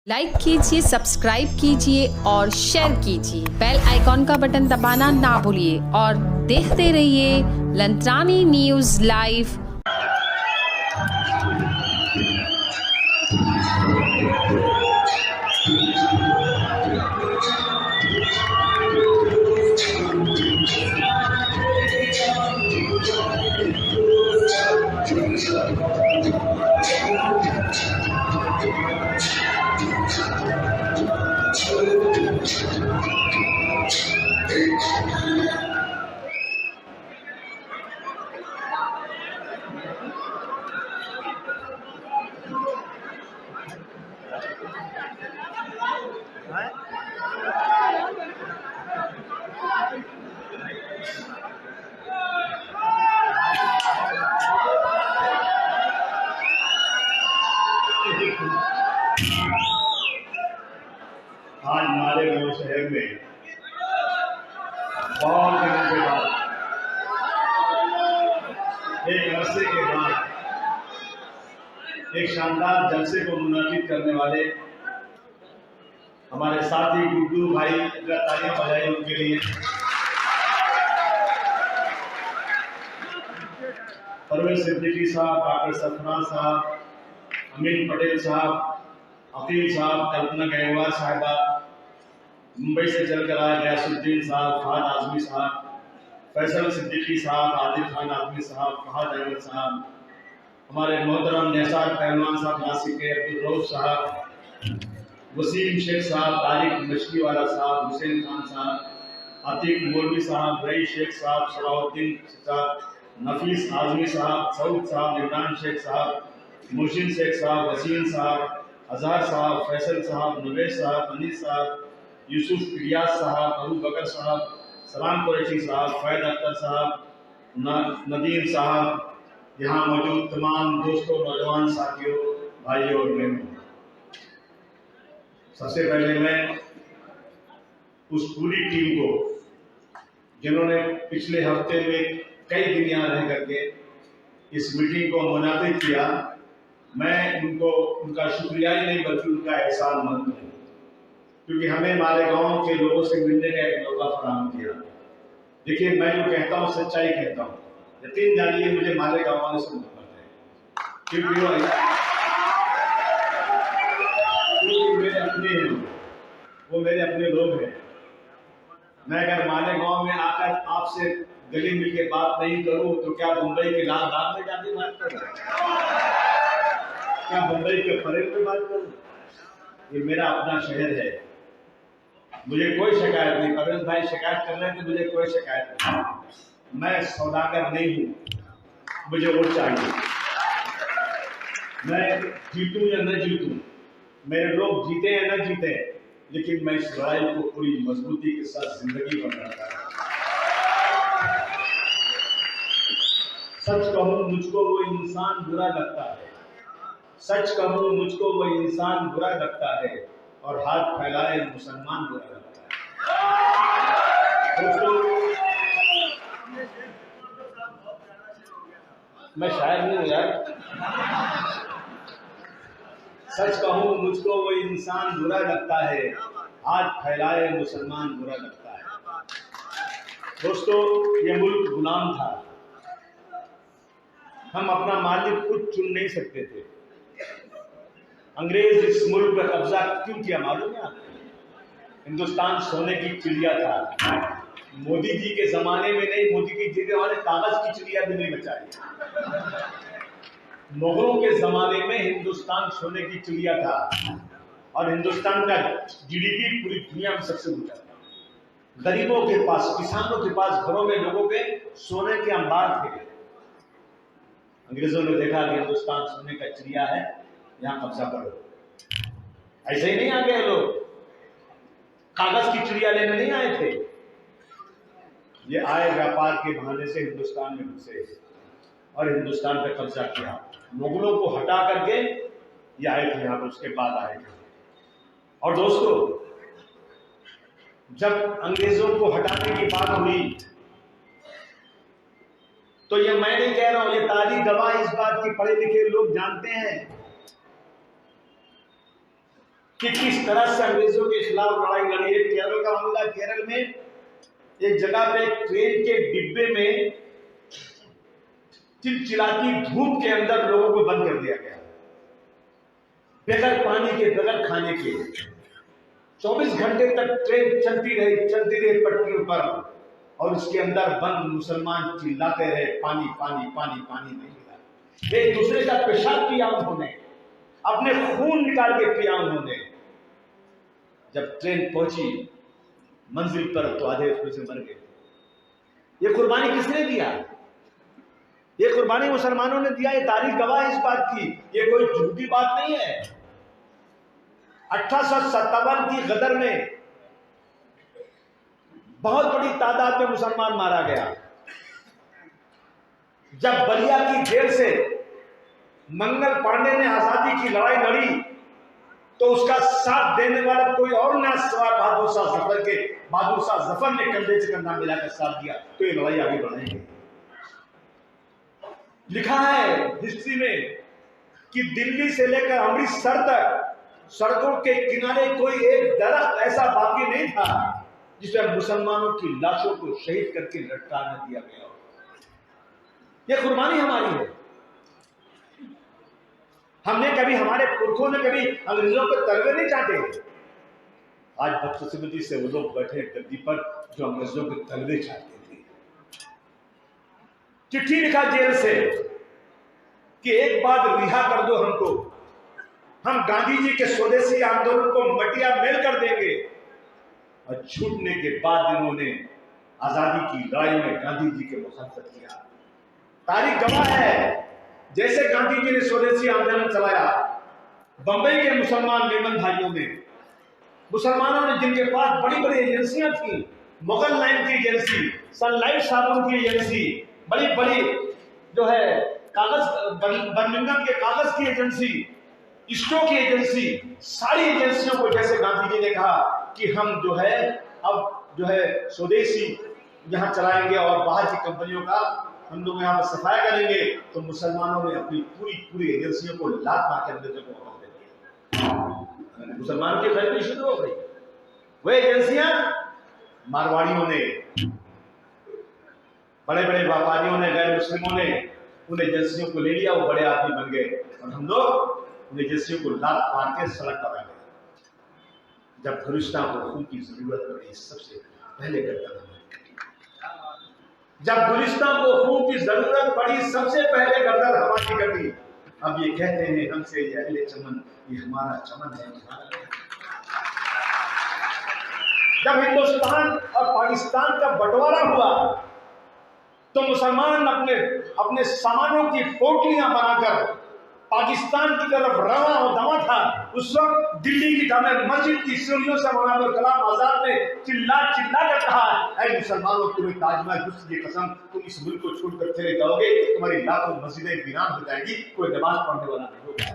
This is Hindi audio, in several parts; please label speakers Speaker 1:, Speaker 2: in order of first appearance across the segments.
Speaker 1: लाइक कीजिए, सब्सक्राइब कीजिए और शेयर कीजिए। बेल आइकॉन का बटन दबाना ना भूलिए और देखते रहिए लंत्रानी न्यूज़ लाइव।
Speaker 2: आज मालेगांव शहर में बहुत दिनों के बाद, एक अरसे के बाद एक शानदार जलसे को मुनाकिद करने वाले हमारे साथी गुड्डू भाई, तालियां बजाई उनके लिए। परवेज सिद्दीकी साहब, डॉक्टर सफना साहब, अमीन पटेल साहब, अकील साहब, कल्पना गहवार साहिबा, मुंबई से चलकर आए गयासुद्दीन साहब, फहद आजमी साहब, फैसल सिद्दीकी साहब, आदिल खान आजमी साहब, फहद अहमद साहब, हमारे मोहतरम निसार पहलवान साहब नासिक के, अब्दुल रऊफ साहब, वसीम शेख साहब, तारिक मछलीवाला साहब, हुसैन खान साहब, आतिक मौलवी साहब, रई शेख साहब, सलाउद्दीन साहब, नफीस आजमी साहब, सऊद साहब, इमरान शेख साहब, मुर्शिद शेख साहब, वसीम साहब, अजहर साहब, फैसल साहब, नवेश साहब, अनीस साहब, यूसुफ इलियास साहब, अबू बकर साहब, सलाम कुरैशी साहब, फैद अख्तर साहब, नदीम साहब, यहाँ मौजूद तमाम दोस्तों, नौजवान साथियों, भाइयों और बहनों, सबसे पहले मैं उस पूरी टीम को जिन्होंने पिछले हफ्ते में कई दिन यहाँ रह करके इस मीटिंग को मुनाकिद किया, मैं उनको उनका शुक्रिया ही नहीं बल्कि उनका एहसानमंद हूँ, क्योंकि हमें मालेगांव के लोगों से मिलने का एक मौका फराहम किया। देखिए, मैं जो कहता हूँ सच्चाई कहता हूँ, यकीन जानिए मुझे मालेगांव वाले से मोहब्बत है, क्योंकि वो मेरे अपने हैं, वो मेरे अपने लोग हैं। मैं अगर मालेगांव में आकर आपसे गले मिल के बात नहीं करूं तो क्या मुंबई के लाल बाग में जाके बात करूं? क्या मुंबई के परेड में बात करूं? ये मेरा अपना शहर है, मुझे कोई शिकायत नहीं। परवेज भाई शिकायत कर रहे हैं तो मुझे कोई शिकायत नहीं। मैं सौदागर नहीं हूं, मुझे वोट चाहिए। मैं जीतूं या न जीतूं, मेरे लोग जीते या न जीते, लेकिन मैं इस लड़ाई को पूरी मजबूती के साथ जिंदगी बन रहा था। सच कहूं मुझको वो इंसान बुरा लगता है, सच कहूं मुझको वो इंसान बुरा लगता है, और हाथ फैलाए मुसलमान बुरा लगता है। दोस्तों, मैं शायर नहीं हूं यार। सच कहूं मुझको वो इंसान बुरा लगता है, हाथ फैलाए मुसलमान बुरा लगता है। दोस्तों, ये मुल्क गुलाम था, हम अपना मालिक खुद चुन नहीं सकते थे। अंग्रेज इस मुल्क पर कब्जा क्यों किया मालूम है आपको? हिंदुस्तान सोने की चिड़िया था। मोदी जी के जमाने में नहीं, मोदी की जगह वाले कागज की चिड़िया भी नहीं बचाई। मुगलों के जमाने में हिंदुस्तान सोने की चिड़िया था, और हिंदुस्तान का जीडीपी पूरी दुनिया में सबसे ऊंचा था। गरीबों के पास, किसानों के पास, घरों में लोगों के सोने के अंबार थे। अंग्रेजों ने देखा कि हिंदुस्तान सोने का चिड़िया है, यहाँ कब्जा करो। ऐसे ही नहीं आ गए लोग, कागज की चिड़िया लेने नहीं आए थे। ये आए व्यापार के बहाने से हिंदुस्तान में घुसे और हिंदुस्तान पे कब्जा किया। मुगलों को हटा करके ये आए थे यहाँ पर, उसके बाद आए थे। और दोस्तों, जब अंग्रेजों को हटाने की बात हुई तो ये मैं नहीं कह रहा हूं, ये तारीख गवाह इस बात की, पढ़े लिखे लोग जानते हैं कि किस तरह से अंग्रेजों के खिलाफ लड़ाई लड़ी है। केरल का मामला, केरल में एक जगह पे ट्रेन के डिब्बे में चिलचिलाती धूप के अंदर लोगों को बंद कर दिया गया, बगैर पानी के, बगैर खाने के। 24 घंटे तक ट्रेन चलती रही पटरियों पर, और उसके अंदर बंद मुसलमान चिल्लाते रहे, पानी पानी पानी पानी नहीं मिला। एक दूसरे का पेशाब किया उन्होंने, अपने खून निकाल के पिया उन्होंने। जब ट्रेन पहुंची मंजिल पर तो आधे उसमें से मर गए। ये कुर्बानी किसने दिया? ये कुर्बानी मुसलमानों ने दिया। ये तारीख गवाह है इस बात की, ये कोई झूठी बात नहीं है। 1857 की गदर में बहुत बड़ी तादाद में मुसलमान मारा गया। जब बलिया की जेल से मंगल पांडे ने आजादी की लड़ाई लड़ी, तो उसका साथ देने वाला कोई और ना सिवाय बहादुर शाह जफर के। बहादुर शाह जफर ने कंधे से कंधा मिलाकर साथ दिया, तो ये लड़ाई आगे बढ़ाएंगे। लिखा है हिस्ट्री में कि दिल्ली से लेकर अमृतसर तक सड़कों के किनारे कोई एक दरख्त ऐसा बाकी नहीं था जिसमें मुसलमानों की लाशों को शहीद करके लटका न दिया गया हो। यह कुर्बानी हमारी है। हमने कभी, हमारे पुरखों ने कभी अंग्रेजों को तलवे नहीं चाहते। आज बदकिस्मती से वो लोग बैठे गद्दी पर जो अंग्रेजों के तलवे चाहते थे। चिट्ठी लिखा जेल से कि एक बार रिहा कर दो हमको, हम गांधी जी के स्वदेशी आंदोलन को मटिया मेल कर देंगे। और छूटने के बाद इन्होंने आजादी की लड़ाई में गांधी जी के मुखालफत किया। तारीख गवाह है, जैसे गांधी जी ने स्वदेशी आंदोलन चलाया, बंबई के मुसलमान मेमन भाइयों ने, मुसलमानों ने, जिनके पास बड़ी बड़ी एजेंसियां थी, मुगल लाइन की एजेंसी, सनलाइट साबुन की एजेंसी, बड़ी बड़ी जो है कागज, बर्मिंघम के कागज की एजेंसी, स्टो की एजेंसी, सारी एजेंसियों को जैसे गांधी जी ने कहा कि हम जो है अब जो है स्वदेशी यहां चलाएंगे और बाहर की कंपनियों का हम लोग यहाँ पर सफाया करेंगे, तो मुसलमानों ने अपनी पूरी एजेंसियों को लात मार के अंग्रेजों को वापस दे दिया। मुसलमानों की खरीदी शुरू हो गई। वह एजेंसियां मारवाड़ियों ने, बड़े बड़े व्यापारियों ने, गैर मुस्लिमों ने उन एजेंसियों को ले लिया। वो बड़े आदमी बन गए और हम लोग उन एजेंसियों को लात मार के सड़क पर आ गए। जब गुलिस्तान को खून की जरूरत पड़ी, सबसे पहले गर्दन, जब गुलिस्तान को खून की जरूरत पड़ी, सबसे पहले गर्दन हमारी कटी। अब ये कहते हैं हमसे, ये अहले चमन, ये हमारा चमन है। जब हिंदुस्तान और पाकिस्तान का बंटवारा हुआ, तो मुसलमान अपने सामानों की पोटलियां बनाकर पाकिस्तान की तरफ रवा और दवा था। उस वक्त दिल्ली की जामे मस्जिद की सीढ़ियों से मौलाना कलाम आजाद ने चिल्ला कर कहा, ऐ मुसलमानों, तुम्हें ताजमहल हुस्न की कसम, तुम इस मुल्क को छोड़कर चले जाओगे, तुम्हारी लाखों मस्जिदें वीरान हो जाएगी, कोई नमाज पढ़ने वाला नहीं होगा,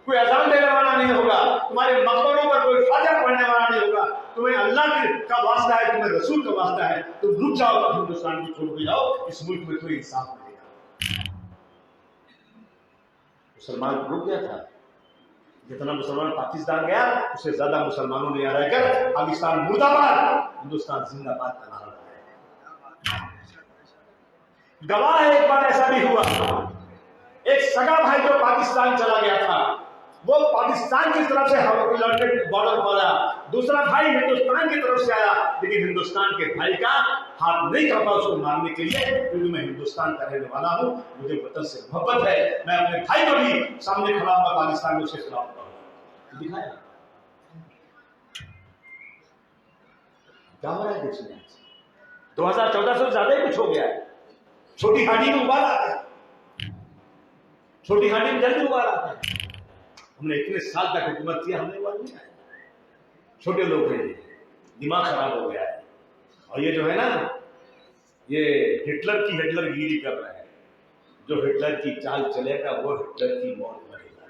Speaker 2: कोई अजान देने वाला नहीं होगा, तुम्हारे मकबरों पर कोई ख्वाजा पढ़ने वाला नहीं होगा, तुम्हें अल्लाह का वास्ता है, तुम्हें रसूल का वास्ता है, तुम रुक जाओ, हिंदुस्तान को छोड़ के जाओ, इस मुल्क में कोई इंसाफ मिलेगा। मुसलमान रुक गया था। जितना मुसलमान पाकिस्तान गया, उससे ज्यादा मुसलमानों ने यहाँ रहकर पाकिस्तान मुर्दाबाद, हिंदुस्तान जिंदाबाद का नारा लगाया। गवाह है, एक बार ऐसा भी हुआ, एक सगा भाई जो पाकिस्तान चला गया था, वो पाकिस्तान की तरफ से लड़के बॉर्डर पर आया, दूसरा भाई हिंदुस्तान की तरफ से आया, लेकिन हिंदुस्तान के भाई का हाथ नहीं करता उसको मारने के लिए, क्योंकि मैं हिंदुस्तान का रहने वाला हूं, मुझे वतन से मोहब्बत है, मैं अपने भाई को भी सामने खड़ा हुआ पाकिस्तान में उसके खिलाफ दिखाया। क्या हो रहा है देश में? 2014 से ज्यादा ही कुछ हो गया है। छोटी हांडी में उबाल आता है, छोटी हांडी में जल्दी उबाल आता है। हमने इतने साल तक हुकूमत किया, हमने उबाल नहीं आया। छोटे लोग हैं, दिमाग खराब हो गया है, और ये जो है ना, ये हिटलर की हिटलरगिरी कर रहे हैं। जो हिटलर की चाल चलेगा वो हिटलर की मौत मरेगा।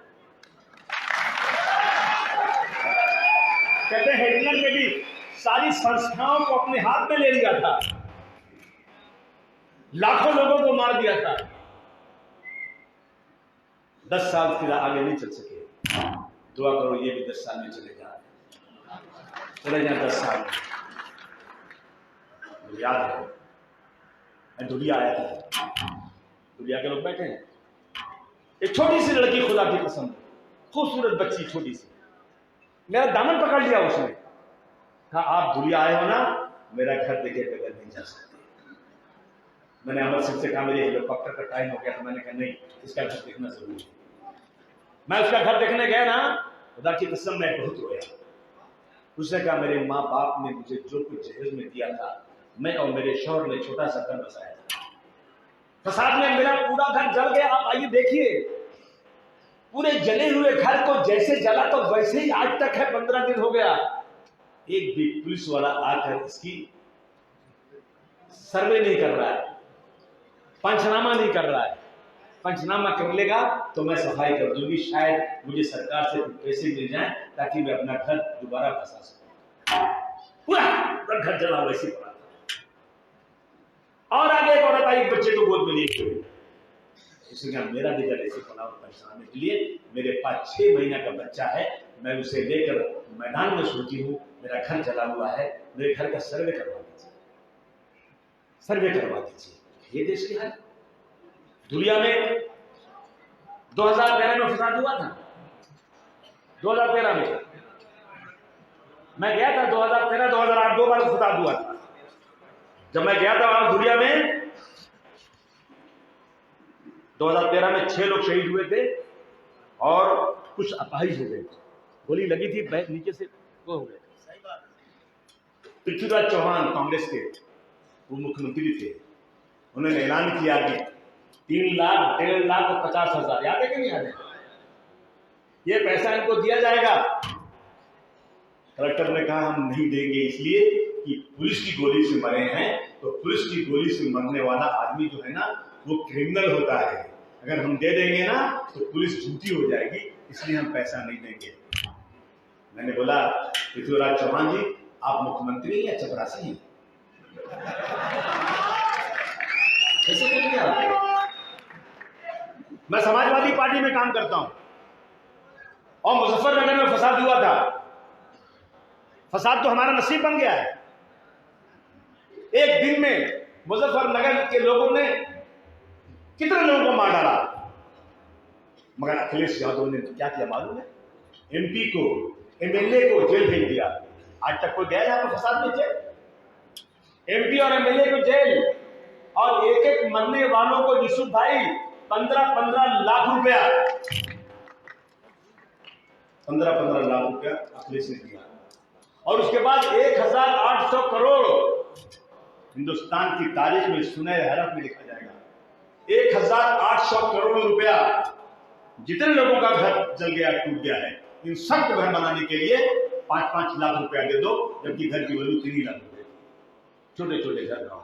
Speaker 2: कहते हैं हिटलर ने भी सारी संस्थाओं को अपने हाथ में ले लिया था, लाखों लोगों को मार दिया था। 10 साल फिर आगे नहीं चल सके। दुआ करो ये भी 10 साल में चले जाए। चले जाए 10 साल। मुझे याद है मैं दुनिया आया था, दुनिया के लोग बैठे हैं, एक छोटी सी लड़की, खुदा की कसम, खूबसूरत बच्ची छोटी सी, मेरा दामन पकड़ लिया उसने, कहा आप दुनिया आए हो ना, मेरा घर देखे बगैर नहीं जा सकते। मैंने अमर सिंह से कहा मेरे हेलीकॉप्टर का टाइम हो गया, तो मैंने कहा नहीं, इसका घर देखना जरूरी है। मैं उसका घर देखने गया ना, खुदा की कसम मैं बहुत रोया। उसने कहा मेरे माँ बाप ने मुझे जो कुछ जहेज में दिया था, मैं और मेरे शौहर ने छोटा सा घर बसाया था, फसाद में मेरा पूरा घर जल गया। आप आइए देखिए, पूरे जले हुए घर को जैसे जला तो वैसे ही आज तक है, 15 दिन हो गया। एक भी पुलिस वाला आकर इसकी सर्वे नहीं कर रहा है, पंचनामा नहीं कर रहा है। पंचनामा कर लेगा तो मैं सफाई कर दूंगी, शायद मुझे सरकार से कुछ पैसे मिल जाएं ताकि मैं अपना घर दोबारा बसा सकूं। पूरा घर जला वैसे पड़ा था। और आगे एक औरत आई, बच्चे को गोद में लिए हुए, उसने कहा मेरा भी घर ऐसे पड़ा और परेशान के लिए, मेरे पास 6 महीना का बच्चा है, मैं उसे लेकर मैदान में सोती हूँ, मेरा घर जला हुआ है, मेरे घर का सर्वे करवा दीजिए, सर्वे करवा दीजिए। ये देश की है। दुनिया में 2013 में फसाद हुआ था, 2013 में मैं गया था, 2013 2008 2 बार फसाद हुआ था। जब मैं गया था वहां दुनिया में, 2013 में 6 लोग शहीद हुए थे और कुछ अपाहिज हो गए, गोली लगी थी, बैग नीचे से वो हो गए। पृथ्वीराज चौहान कांग्रेस के वो मुख्यमंत्री थे, उन्होंने ऐलान किया कि 3 लाख 1.5 लाख और 50,000, याद है कि नहीं याद है, ये पैसा इनको दिया जाएगा। कलेक्टर ने कहा हम नहीं देंगे, इसलिए कि पुलिस की गोली से मरे हैं, तो पुलिस की गोली से मरने वाला आदमी जो है ना, वो क्रिमिनल होता है, अगर हम दे देंगे ना तो पुलिस झूठी हो जाएगी, इसलिए हम पैसा नहीं देंगे। मैंने बोला पृथ्वीराज चौहान जी, आप मुख्यमंत्री हैं या चपरासी हैं? कैसे करेंगे आप? मैं समाजवादी पार्टी में काम करता हूं और मुजफ्फरनगर में फसाद हुआ था। फसाद तो हमारा नसीब बन गया है। एक दिन में मुजफ्फरनगर के लोगों ने कितने लोगों को मार डाला, मगर अखिलेश यादव ने क्या किया मालूम है? एमपी को, एमएलए को जेल भेज दिया। आज तक कोई गया यहां पर फसाद में जेल? एमपी और एमएलए को जेल, और एक एक मरने वालों को यूसुफ भाई 15-15 लाख रुपया, 15-15 लाख रुपया अखिलेश ने दिया। और उसके बाद 1,800 करोड़, हिंदुस्तान की तारीख में सुनहरे हरफ में लिखा जाएगा, 1,800 करोड़ रुपया जितने लोगों का घर जल गया, टूट गया है, इन सबको घर बनाने के लिए 5-5 लाख रुपया दे दो, जबकि घर की वैल्यू 3 लाख रुपए, छोटे छोटे घर गांव।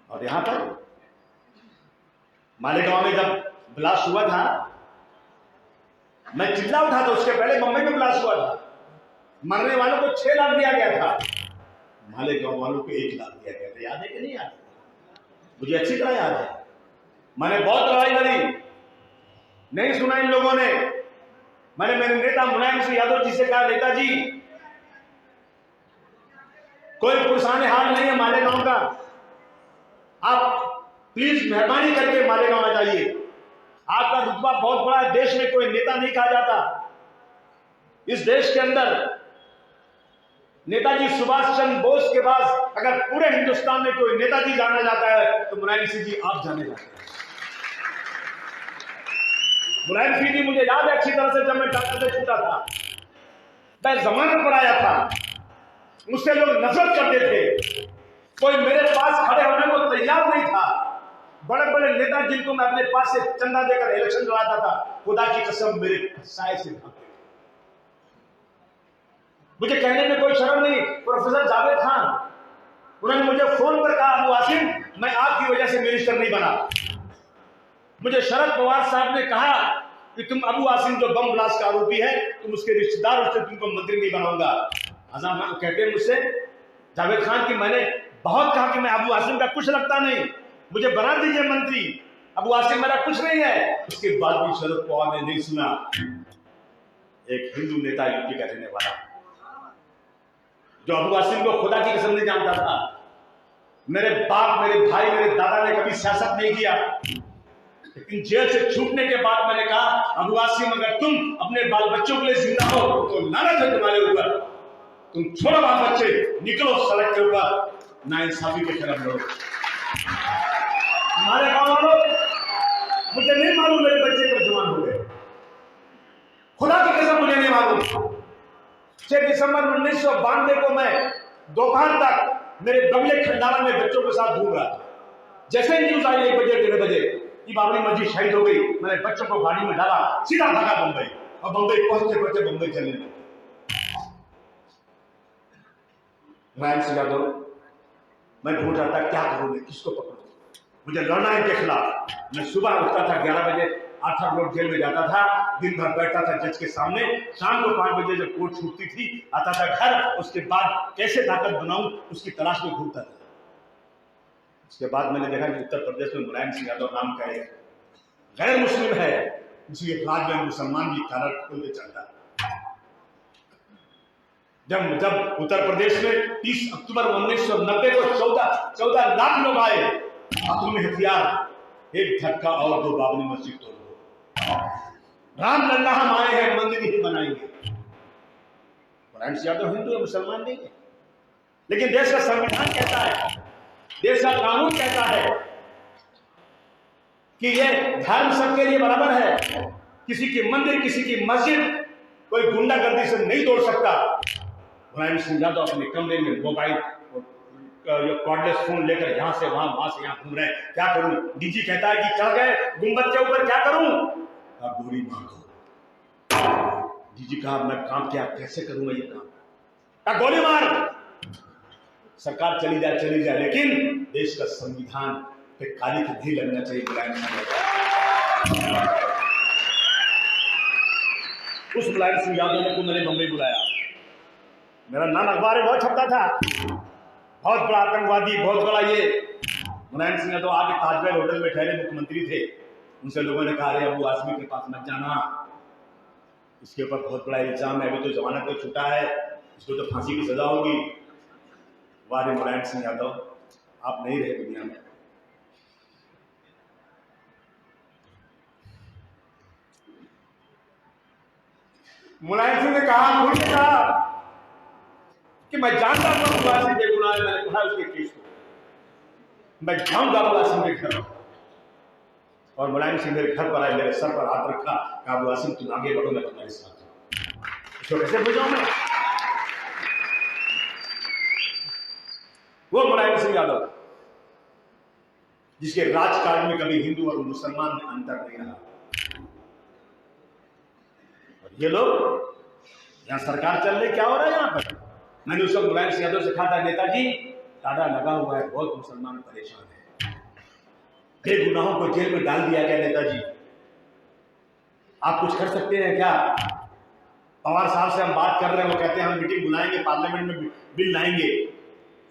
Speaker 2: और यहां पर मालेगांव में जब ब्लास्ट हुआ था, मैं चिल्ला उठा था, उसके पहले मुंबई में ब्लास्ट हुआ था, मरने वालों को 6 लाख दिया गया था, मालेगांव वालों को 1 लाख दिया गया था। याद है कि नहीं याद? मुझे अच्छी तरह याद है। मैंने बहुत लड़ाई लड़ी, नहीं सुना इन लोगों ने। मैंने मेरे नेता मुलायम सिंह यादव जी से कहा, नेताजी कोई पुरसाने हाल नहीं है मालेगांव का, आप प्लीज मेहरबानी करके मालेगांव आ जाइए, आपका रुतबा बहुत बड़ा है, देश में कोई नेता नहीं कहा जाता। इस देश के अंदर नेताजी सुभाष चंद्र बोस के बाद अगर पूरे हिंदुस्तान में कोई नेताजी जाना जाता है तो मुलायम सिंह जी आप जाने जाते हैं। मुलायम सिंह जी मुझे याद है अच्छी तरह से, जब मैं डॉक्टर से छूटा था, मैं जमानत पर आया था, मुझसे लोग नफरत करते थे, कोई मेरे पास खड़े होने को तैयार नहीं था। बड़े बड़े नेता जिनको मैं अपने पास से चंदा देकर इलेक्शन लड़ाता था, खुदा की कसम मेरे साए से भागते। मुझे कहने में कोई शर्म नहीं, प्रोफेसर जावेद खान, उन्होंने मुझे फोन पर कहा, अबू आसिम मैं आपकी वजह से मिनिस्टर नहीं बना। मुझे शरद पवार साहब ने कहा कि तुम अबू आसिम जो बम ब्लास्ट का आरोपी है, तुम उसके रिश्तेदार, उससे तुमको मंत्री नहीं बनाऊंगा। आजम कहते हैं मुझसे जावेद खान की मैंने बहुत कहा कि मैं अबू आसिम का कुछ लगता नहीं, मुझे बना दीजिए मंत्री, अबू आसिम मेरा कुछ नहीं है। उसके बाद भी शरद पवार ने नहीं सुना। एक हिंदू नेता यूपी का रहने वाला, जो अबू आसिम को खुदा की कसम नहीं जानता था। मेरे बाप, मेरे भाई, मेरे दादा ने कभी सियासत नहीं किया, लेकिन जेल से छूटने के बाद मैंने कहा, अबू आसिम अगर तुम अपने बाल बच्चों के लिए जिंदा हो तो लानत है तुम्हारे ऊपर, तुम छोड़ो बाल बच्चे, निकलो सड़क के ऊपर, नाइंसाफी के खिलाफ लड़ो। हमारे गांव वालों, मुझे नहीं मालूम मेरे बच्चे कब जवान हो गए, खुदा की कसम मुझे नहीं मालूम। 6 दिसंबर 1992 को मैं दोपहर तक मेरे बंगले खंडाला में बच्चों के साथ घूम रहा था। जैसे ही न्यूज आई 1 बजे 1:30 बजे कि बाबरी मस्जिद शहीद हो गई, मैंने बच्चों को गाड़ी में डाला, सीधा भागा बंबई, और बंबई पहुंचते पहुंचते बंबई चले गए। मुलायम सिंह यादव, मैं ढूंढ रहा था क्या करूं, मैं किसको पकड़ूं, मुझे लड़ना है इनके खिलाफ। मैं सुबह उठता था 11 बजे, आर्थर रोड जेल में जाता था, दिन भर बैठता था जज के सामने, शाम को 5 बजे जब कोर्ट छूटती थी आता था घर, उसके बाद कैसे ताकत बनाऊं उसकी तलाश में घूमता था। उसके बाद मैंने देखा कि उत्तर प्रदेश में मुलायम सिंह यादव नाम का एक गैर मुस्लिम है, उसके राज्य में मुसलमान भी कालर खोल के चलता। जब उत्तर प्रदेश में 30 अक्टूबर 1990 को 14 लाख लोग आए, हाथों में हथियार, एक धक्का और 2 बाबरी मस्जिद तोड़ दो, राम लल्ला हम आए हैं, मंदिर ही बनाएंगे। मुलायम सिंह यादव हिंदू है, मुसलमान नहीं है, लेकिन देश का संविधान कहता है, देश का कानून कहता है कि यह धर्म सबके लिए बराबर है, किसी की मंदिर, किसी की मस्जिद कोई गुंडागर्दी से नहीं तोड़ सकता। मुलायम सिंह यादव अपने कमरे में मोबाइल कॉर्डलेस फोन लेकर यहां से वहां से यहां घूम रहे हैं। क्या करूं, डीजी कहता है कि चढ़ गए गुंबद के ऊपर, क्या करूं, आप गोली मारो। डीजी कहा मैं काम क्या कैसे करूं मैं ये काम, गोली मार। सरकार चली जाए, लेकिन देश का संविधान पे काली की धी लगना चाहिए। मुलायम सिंह यादव, उस मुलायम सिंह यादव को मैंने बंबई बुलाया, मेरा नाम अखबार में बहुत छपता था, बहुत बड़ा आतंकवादी, बहुत बड़ा ये। मुलायम सिंह यादव आके ताजमहल होटल में ठहरे मुख्यमंत्री थे, उनसे लोगों ने कहा अरे अबू आसिम के पास मत जाना, इसके ऊपर बहुत बड़ा इल्जाम है, अभी तो जमानत पे छूटा है, इसको तो फांसी की सजा होगी। वारे मुलायम सिंह यादव, आप नहीं रहे दुनिया में। मुलायम सिंह ने कहा, मुझे कहा कि मैं जानता हूं अबू आसिम बेगुनाह है, मैंने पढ़ा उसके केस को, मैं जाऊंगा अबू आसिम के घर। और मुलायम सिंह मेरे घर पर आए, मेरे सर पर हाथ रखा, कहा अबू आसिम तुम आगे बढ़ो, मैं तुम्हारे साथ हूं। इसको कैसे भूल जाऊं मैं? वो मुलायम सिंह यादव जिसके राजकाज में कभी हिंदू और मुसलमान में अंतर नहीं रहा, और ये लोग यहां सरकार चल रही, क्या हो रहा है यहां पर? मैंने उस वक्त मुलायम सिंह यादव से कहा था, नेताजी टाडा लगा हुआ है, बहुत मुसलमान परेशान है, बेगुनाहों को जेल में डाल दिया गया, नेताजी आप कुछ कर सकते हैं क्या? पवार साहब से हम बात कर रहे हैं, वो कहते हैं हम मीटिंग बुलाएंगे, पार्लियामेंट में बिल लाएंगे।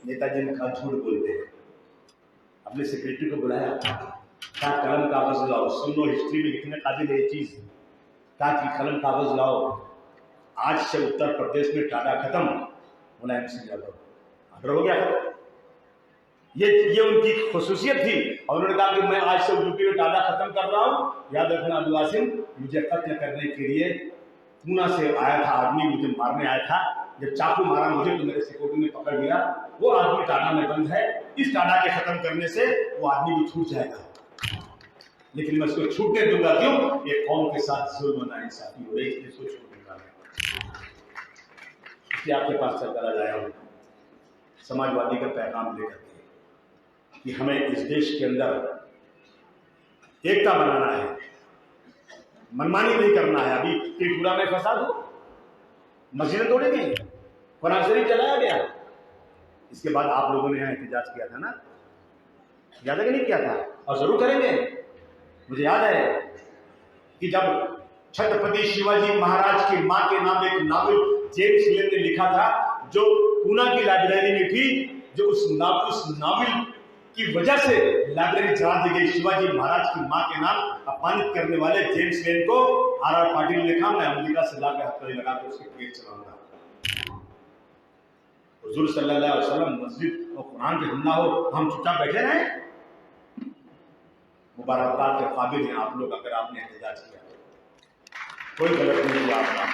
Speaker 2: नेताजी ने कहा झूठ बोलते हैं, अपने सेक्रेटरी को बुलाया, कहा कलम कागज लाओ, सुन लो हिस्ट्री में लिखने काबिल है ये चीज, कहा कि कलम कागज लाओ, आज से उत्तर प्रदेश में टाडा खत्म। मुलायम सिंह यादव ऑर्डर हो गया। ये उनकी खुसूसियत थी, और उन्होंने कहा कि मैं आज से यूपी में टाडा खत्म कर रहा हूं, याद रखना अबू आसिम मुझे कत्ल करने के लिए पूना से आया था आदमी, मुझे मारने आया था, जब चाकू मारा मुझे तो मेरे सिक्योरिटी ने पकड़ लिया, वो आदमी टाडा में बंद है, इस टाडा के खत्म करने से वो आदमी भी छूट जाएगा, लेकिन मैं उसको छूटने दूंगा क्यों? ये कौम के साथ जुल्म नाइंसाफी हो रही है, इसको छूट दूंगा मैं। इसलिए आपके पास चलकर आया हूं समाजवादी का पैगाम लेकर के कि हमें इस देश के अंदर एकता बनाना है, मनमानी नहीं करना है। अभी त्रिपुरा में फसाद हो, मस्जिदें तोड़ी गई, कुरान शरीफ जलाया गया, इसके बाद आप लोगों ने यहाँ एहतजाज किया था ना, याद है कि नहीं किया था? और जरूर करेंगे। मुझे याद है कि जब छत्रपति शिवाजी महाराज की मां के नाम एक नावल जेम्स लेन ने लिखा था, जो पूना की लाइब्रेरी में थी, जो उस नावल की वजह से लाइब्रेरी जला दी गई, शिवाजी महाराज की मां के नाम अपमानित करने वाले जेम्स लेन को आर पाटिल ने लिखा, मैं अमेरिका से लाकर हथकड़ी लगा कर उसके पेट चलाऊंगा। हुजूर सल्लल्लाहु अलैहि वसल्लम मस्जिद और कुरान पे हमला हो हम चुपचाप बैठे रहे? मुबारकबाद के काबिल हैं आप लोग अगर आपने एहतजाज किया, कोई गलत नहीं किया आपका।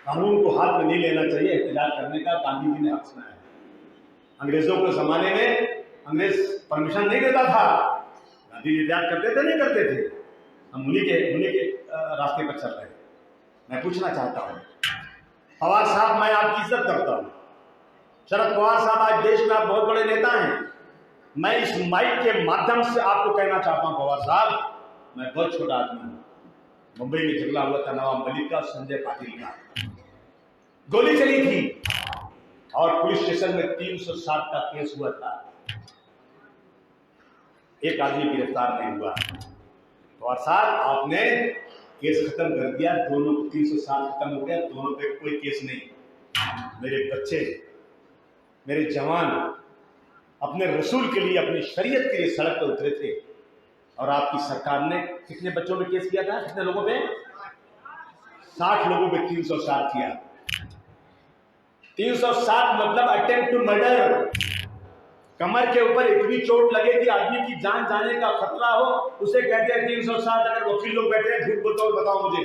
Speaker 2: कानून को हाथ में नहीं लेना चाहिए एहतजाज करने का, गांधी जी ने हक सुनाया। अंग्रेजों के जमाने में अंग्रेज परमिशन नहीं देता था, गांधी जी एहतजाज करते थे नहीं करते थे? हम उन्हीं के रास्ते पर चल रहे हैं। मैं पूछना चाहता हूँ पवार साहब, मैं आपकी इज्जत करता हूँ, शरद पवार साहब आज देश में आप बहुत बड़े नेता हैं। मैं इस माइक के माध्यम से आपको कहना चाहता हूँ पवार साहब, मैं बहुत छोटा आदमी हूँ। मुंबई में झगड़ा हुआ था नवाब मलिक का, संजय पाटिल का, गोली चली थी और पुलिस स्टेशन में 307 का केस हुआ था, एक आदमी गिरफ्तार नहीं हुआ। पवार साहब आपने केस खत्म कर दिया, दोनों को 307 खत्म हो गया, दोनों पे कोई केस नहीं। मेरे बच्चे, मेरे जवान अपने रसूल के लिए, अपनी शरीयत के लिए सड़क पर उतरे थे और आपकी सरकार ने कितने बच्चों पे केस किया था? कितने लोगों पे? 60 लोगों पे 307 किया। 307 मतलब अटेम्प्ट टू मर्डर। कमर के ऊपर इतनी चोट लगे कि आदमी की जान जाने का खतरा हो, उसे कहते हैं 307। अगर वकील लोग बैठे हैं झूठ बोलते हो बताओ मुझे,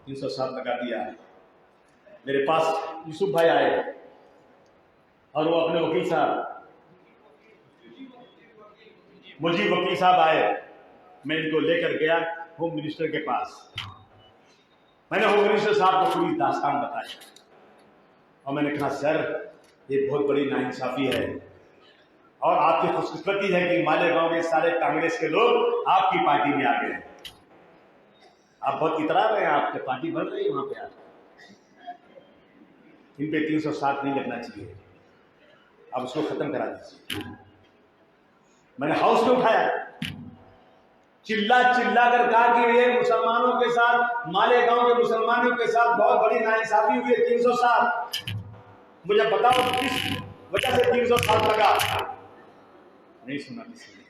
Speaker 2: 307 लगा दिया। मेरे पास यूसुफ भाई आए और वो अपने वकील साहब, मुझे वकील साहब आए, मैं इनको लेकर गया होम मिनिस्टर के पास। मैंने होम मिनिस्टर साहब को पूरी दास्तान बताई और मैंने कहा सर ये बहुत बड़ी नाइंसाफी है और आपकी खुशकिस्मती है कि मालेगांव के सारे कांग्रेस के लोग आपकी पार्टी में आ गए हैं। आप बहुत इतरा रहे हैं, आपकी पार्टी बढ़ रही है वहां पे। इन पे 307 नहीं लगना चाहिए, अब उसको खत्म करा दीजिए। मैंने हाउस में उठाया, चिल्ला कर कहा कि ये मुसलमानों के साथ, मालेगांव के मुसलमानों के साथ बहुत बड़ी नाइंसाफी हुई है, 307। मुझे बताओ किस वजह से 307 लगा? नहीं सुना किसी ने।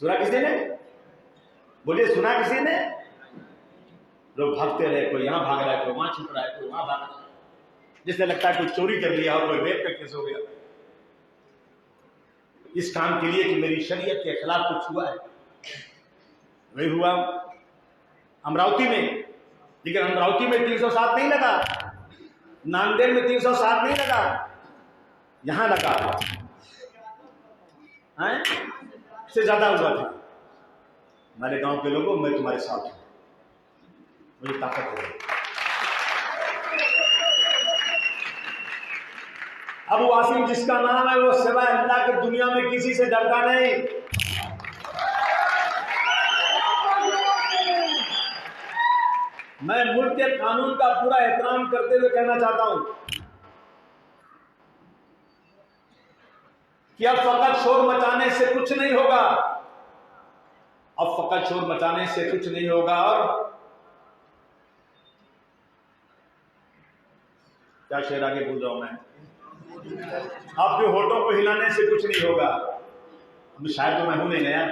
Speaker 2: सुना किसी ने? बोलिए सुना किसी ने? लोग भागते रहे, कोई यहां भाग रहा है, कोई वहां छुप रहा है, कोई वहां भाग रहा है, जिससे लगता है कोई चोरी कर लिया और कोई रेप का केस हो गया। इस काम के लिए कि मेरी शरीयत के खिलाफ कुछ हुआ है, वही हुआ अमरावती में। लेकिन अमरावती में 307 नहीं लगा, नांदेड़ में 307 नहीं लगा, यहां लगा है, इससे ज्यादा हुआ था। हमारे गांव के लोगों, मैं तुम्हारे साथ हूं, मुझे ताकत है। अबू वासिम जिसका नाम है, वो सिवाय अल्लाह के दुनिया में किसी से डरता नहीं। मैं मुल्क के कानून का पूरा एहतराम करते हुए कहना चाहता हूं कि अब फकत शोर मचाने से कुछ नहीं होगा, अब फकत शोर मचाने से कुछ नहीं होगा। और क्या शेर आगे बोल रहा हूं मैं? आपके होठों को हिलाने से कुछ नहीं होगा। शायद तो मैं हूं नहीं यार।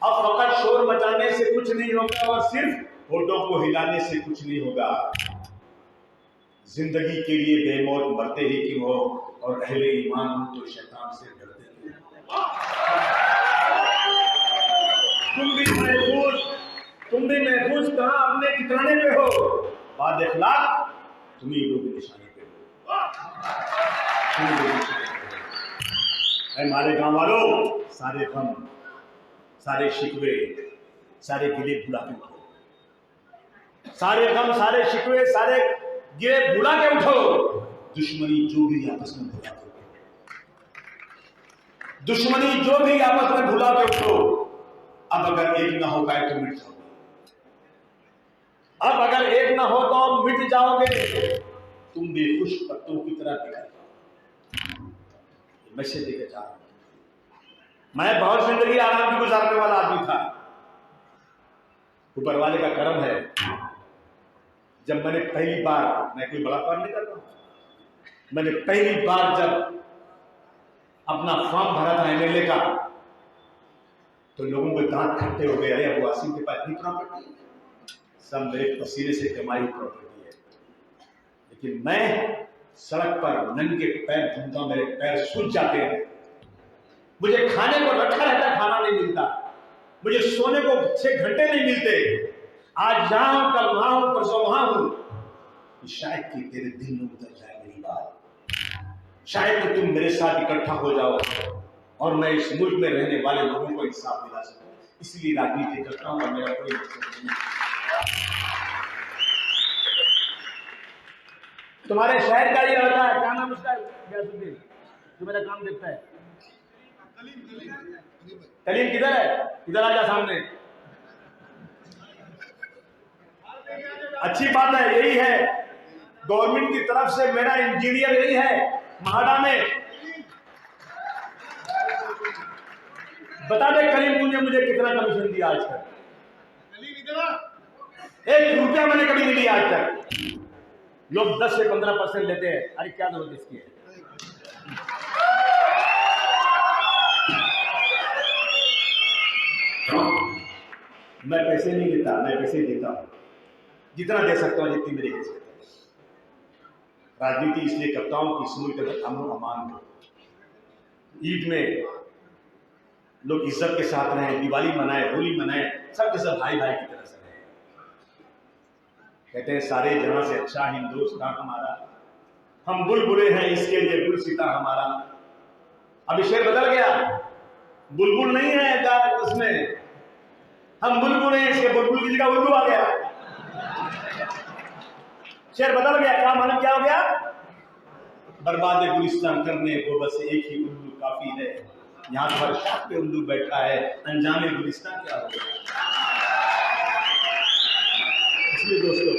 Speaker 2: अब फकत शोर मचाने से कुछ नहीं होगा और सिर्फ होठों को हिलाने से कुछ नहीं होगा। जिंदगी के लिए बेमौत मरते ही क्यों हो, और अहले ईमान हो तो शैतान से डरते क्यों हो। तुम भी महफूज कहां अपने ठिकाने पे हो, बाद इखलाक तुम ही लोग निशाने पे हो। हमारे गांव वालों, सारे गम, सारे शिकवे, सारे गिले भुला के उठो, सारे गम, सारे शिकवे, सारे गिले भुला के उठो। दुश्मनी जो भी आपस में भुला के उठो, दुश्मनी जो भी आपस में भुला के उठो। अब अगर एक ना हो पाए तो मिट जाओगे, अब अगर एक ना हो तो मिट जाओगे। तुम भी खुश पत्तों की तरह दिखाई मैसेज देकर जा रहा हूं। मैं बहुत जिंदगी आराम की गुजारने वाला आदमी था। ऊपर वाले का करम है, जब मैंने पहली बार, मैं कोई बड़ा काम नहीं करता, मैंने पहली बार जब अपना फॉर्म भरा था एमएलए का, तो लोगों के दांत खट्टे हो गए। अरे अबू वासिम के पास इतनी प्रॉपर्टी है, सब मेरे पसीने से कमाई प्रॉपर्टी है। कि मैं सड़क पर नंगे पैर घूमता हूं, मेरे पैर सूज जाते हैं, मुझे खाने को रखा रहता, खाना नहीं मिलता, मुझे सोने को 6 घंटे नहीं मिलते, आज जहां हूं, कल वहां हूं, परसों वहां हूं, शायद कि तेरे दिल में उतर जाए मेरी बात, शायद कि तुम मेरे साथ इकट्ठा हो जाओ और मैं इस मुल्क में रहने वाले लोगों को इंसाफ दिला सकूं। इसलिए राजनीति करता हूं और मेरा कोई मकसद नहीं। तुम्हारे शहर का ये होता है, क्या नाम उसका, गयासुद्दीन, जो मेरा काम देखता है, कलीम किधर है, इधर आजा सामने। अच्छी बात है, यही है गवर्नमेंट की तरफ से मेरा इंजीनियर यही है महाड़ा में। बता दे कलीम, तूने मुझे कितना कमीशन दिया आज तक? 1 रुपया मैंने कभी नहीं लिया आज तक। लोग 10 से 15% लेते हैं, अरे क्या जरूरत इसकी है? मैं पैसे नहीं लेता, मैं पैसे देता हूं, जितना दे सकता हूं, जितनी मेरी हैसियत है। राजनीति इसलिए करता हूं कि इस मुल्क का अमन अमान हो, ईद में लोग इज्जत के साथ रहें, दिवाली मनाएं, होली मनाएं, सबके सब भाई भाई की तरह से रहें। कहते हैं सारे जहां से अच्छा हिंदुस्तान हमारा, हम बुलबुले हैं इसके लिए गुलसिता हमारा। अभी शेर बदल गया, बुलबुल नहीं है उसमें, हम बुलबुल हैं, इसके बुलबुल की जगह उल्लू आ गया। शेर बदल गया, क्या मालूम क्या हो गया? बर्बाद गुलिस्तान करने को बस एक ही उल्लू काफी है, यहाँ पर शाख पे उल्लू बैठा है, अनजाने गुलिस्तान क्या हो गया। इसलिए दोस्तों,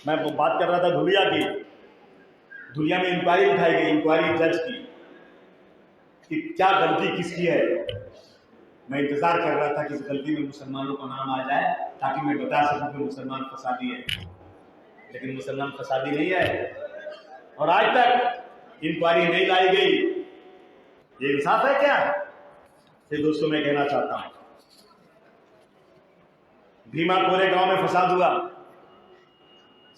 Speaker 2: मैं वो बात कर रहा था धुलिया की। धुलिया में इंक्वायरी उठाई गई, इंक्वायरी जज की कि क्या गलती किसकी है। मैं इंतजार कर रहा था कि इस गलती में मुसलमानों का नाम आ जाए ताकि मैं बता सकूं कि मुसलमान फसादी है, लेकिन मुसलमान फसादी नहीं है और आज तक इंक्वायरी नहीं लाई गई। ये इंसाफ है क्या? ये दोस्तों मैं कहना चाहता हूं, भीमा कोरे गांव में फसाद हुआ,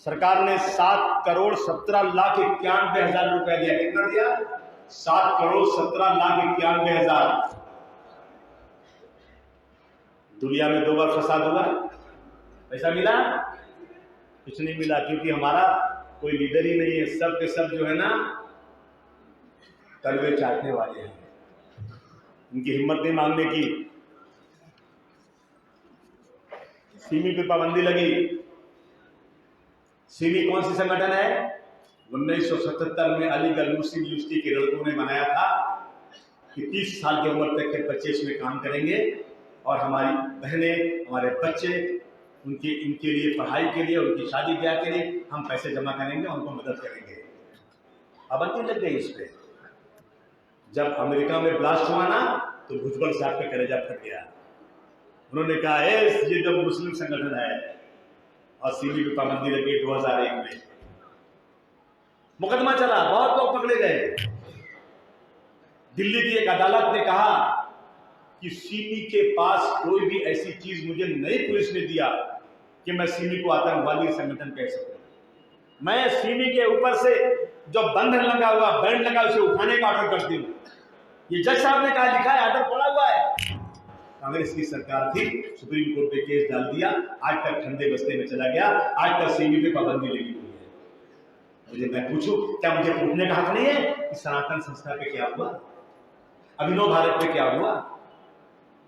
Speaker 2: सरकार ने 7,17,91,000 रुपए दिया। कितना दिया? 7,17,91,000। दुनिया में 2 बार फसाद हुआ, पैसा मिला? कुछ नहीं मिला, क्योंकि हमारा कोई लीडर ही नहीं है, सब के सब जो है ना तलवे चाटने वाले हैं, उनकी हिम्मत नहीं मांगने की। सीमी पे पाबंदी लगी। सीमी कौन सी संगठन है? 1977 में अलीगढ़ मुस्लिम यूनिवर्सिटी के लड़कों ने बनाया था कि 30 साल की उम्र तक के बच्चे इसमें काम करेंगे और हमारी बहनें, हमारे बच्चे, इनके लिए पढ़ाई के लिए, उनकी शादी ब्याह के लिए हम पैसे जमा करेंगे, उनको मदद करेंगे। पाबंदी लग गई इस पे। जब अमेरिका में ब्लास्ट हुआ ना तो भुजबल साहब का कलेजा फट गया। उन्होंने कहा ये जो मुस्लिम संगठन है, और सीमी पे पाबंदी लगी 2001 में। मुकदमा चला, बहुत लोग पकड़े गए। दिल्ली की एक अदालत ने कहा कि सीमी के पास कोई भी ऐसी चीज मुझे नई पुलिस ने दिया कि मैं सीमी को आतंकवादी संगठन कह सकूं। मैं सीमी के ऊपर से जो बंधन लगा हुआ, बैंड लगा, उसे उठाने का ऑर्डर करती हूं। ये जज साहब ने कहा, लिखा है, ऑर्डर पड़ा हुआ है। कांग्रेस की सरकार थी, सुप्रीम कोर्ट पे केस डाल दिया, आज तक ठंडे बस्ते में चला गया, आज तक सीमी पे पाबंदी लगी हुई है। मुझे मैं पूछूं, क्या मुझे पूछने का हक नहीं है कि सनातन संस्था पे क्या हुआ, अभिनव भारत पे क्या हुआ?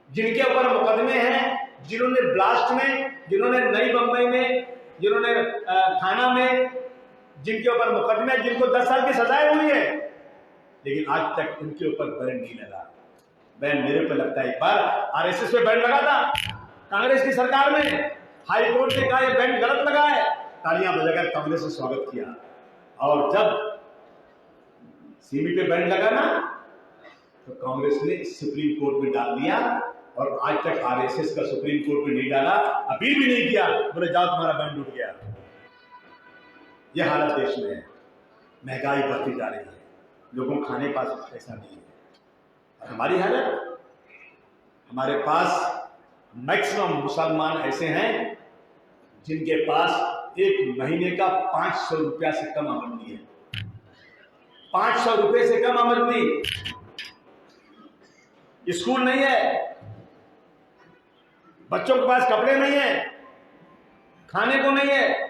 Speaker 2: जिनके ऊपर मुकदमे हैं, जिन्होंने ब्लास्ट में, जिन्होंने नई बंबई में, जिन्होंने थाना में, जिनके ऊपर मुकदमे, जिनको 10 साल की सजाएं हुई है, लेकिन आज तक उनके ऊपर बैंड नहीं लगा। बैंड मेरे पे लगता है। एक बार आरएसएस पे बैंड लगा था कांग्रेस की सरकार में, हाई कोर्ट ने कहा ये बैंड गलत लगा है, तालियां बजाकर कांग्रेस ने स्वागत किया। और जब सीमी पे बैंड लगा ना तो कांग्रेस ने सुप्रीम कोर्ट में डाल दिया, और आज तक आरएसएस का सुप्रीम कोर्ट में नहीं डाला, अपील भी नहीं किया, बोले जाओ तुम्हारा बैंड उठ गया। यह हालत देश में है। महंगाई बढ़ती जा रही है, लोगों को खाने पास पैसा नहीं है। और हमारी हालत, हमारे पास मैक्सिमम मुसलमान ऐसे हैं जिनके पास एक महीने का 500 रुपया से कम आमदनी है। 500 रुपये से कम आमदनी। स्कूल नहीं है, बच्चों के पास कपड़े नहीं है, खाने को नहीं है।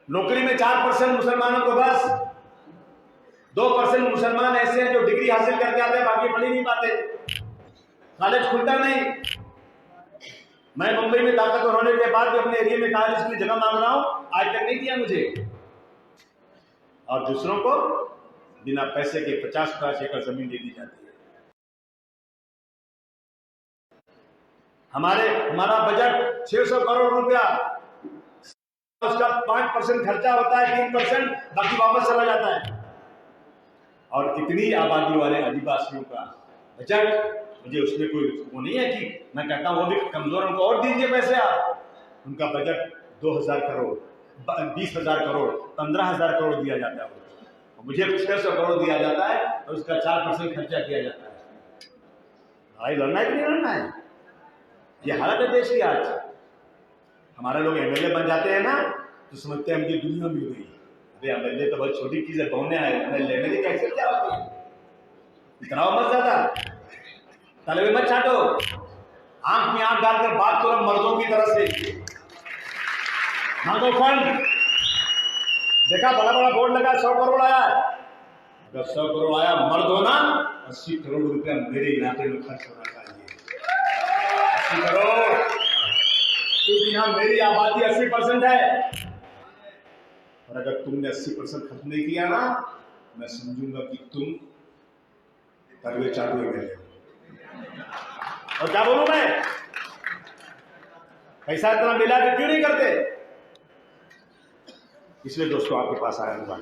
Speaker 2: नौकरी में 4% मुसलमानों को बस, 2% मुसलमान ऐसे हैं जो डिग्री हासिल करके आते हैं, बाकी पढ़ ही नहीं पाते, कॉलेज खुलता नहीं। मैं मुंबई में ताकतवर होने के बाद भी अपने एरिया में कॉलेज की जगह मांग रहा हूं, आज तक नहीं दिया मुझे। और दूसरों को बिना पैसे के 50-50 एकड़ जमीन दे दी जाती है। हमारा बजट 600 करोड़ रुपया, उसका 5% खर्चा होता है, 3% बाकी वापस चला जाता है। और इतनी आबादी वाले आदिवासियों का बजट, मुझे उसमें कोई वो नहीं है कि मैं कहता हूं वो भी कमजोर, उनको और दीजिए पैसे आप। उनका बजट 2000 करोड़, 20,000 करोड़, 15,000 करोड़ दिया जाता है, मुझे 600 करोड़ दिया जाता है और उसका 4% खर्चा किया जाता है। लड़ाई लड़ना है कि नहीं लड़ना है? ये हालत है देश की आज। हमारे लोग एमएलए बन जाते हैं ना तो समझते हैं मुझे दुनिया मिल गई। अरे एमएलए तो बहुत छोटी चीज है, पहुंचने आए, एमएलए कैसे क्या होती है? इतना मत ज्यादा तलवे मत छाटो, आंख में आंख डालकर बात करो मर्दों की तरह से। मांगो फंड, देखा बड़ा बड़ा बोर्ड लगा 100 करोड़ आया, अगर 100 करोड़ आया मर्द हो ना, 80 करोड़ रुपया मेरे इलाके में खर्च होना चाहिए। 80 करोड़, क्योंकि यहाँ मेरी आबादी 80% है। और अगर तुमने 80% खर्च नहीं किया ना, मैं समझूंगा कि तुम तलवे चाटू में ले। और क्या बोलूं मैं, पैसा इतना मिला तो क्यों नहीं करते? इसलिए दोस्तों आपके पास आया हूं,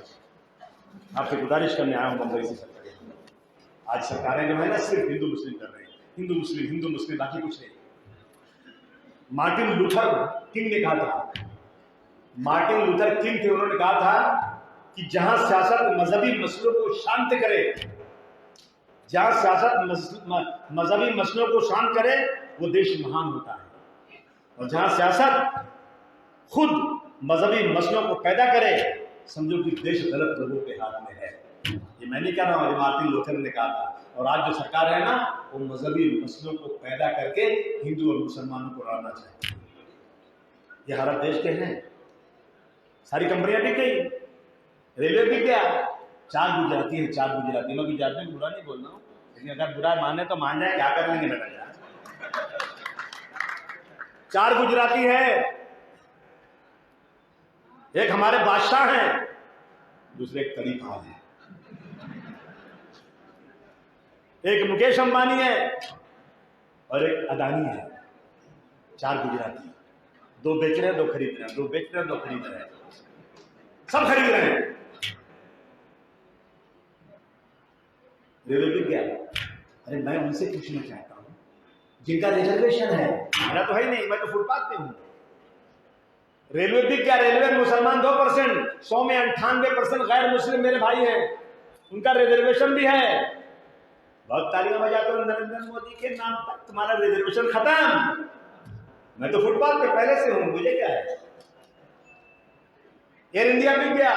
Speaker 2: आपसे गुजारिश करने आया हूं मुंबई से। आज सरकारें जो है ना सिर्फ हिंदू मुस्लिम कर रहे हैं, हिंदू मुस्लिम बाकी कुछ नहीं। मार्टिन लूथर किंग ने कहा था, मार्टिन लूथर किंग थे, उन्होंने कहा था कि जहां सियासत मजहबी मसलों को शांत करे, जहां सियासत मजहबी मसलों को शांत करे वो देश महान होता है। और जहां सियासत खुद मजहबी मसलों को पैदा करे, समझो कि देश गलत लोगों के हाथ में है। ये मैं नहीं कह रहा हूं, मार्टिन लूथर ने कहा था। और आज जो सरकार है ना, वो मजहबी मसलों को पैदा करके हिंदू और मुसलमानों को लड़ना चाहती है। ये हालत देश के हैं। सारी कंपनियां बिक गई, रेलवे बिक गया, 4 गुजराती है, 4 गुजराती। मैं गुजराती में बुरा नहीं बोल रहा हूँ, लेकिन अगर बुरा माने तो मान जाए, क्या कर लेंगे बेटा यार। 4 गुजराती है, एक हमारे बादशाह हैं, दूसरे एक तरीफ खान है, एक मुकेश अंबानी है और एक अदानी है। 4 गुजराती, 2 बेच रहे हैं, 2 खरीद रहे हैं, 2 बेच रहे हैं, 2 खरीद रहे हैं, सब खरीद रहे हैं। रेलवे बिक गया। अरे मैं उनसे पूछना चाहता हूं जिनका रिजर्वेशन है, मेरा तो है ही नहीं, मैं तो फुटपाथ पे हूं। रेलवे बिक गया, रेलवे मुसलमान 2%, 100 में 98% गैर मुस्लिम मेरे भाई हैं, उनका रिजर्वेशन भी है। बहुत तालियां बजाते हो नरेंद्र मोदी के नाम तक, तुम्हारा रिजर्वेशन खत्म। मैं तो फुटपाथ पे पहले से हूं, मुझे क्या है। एयर इंडिया बिक गया।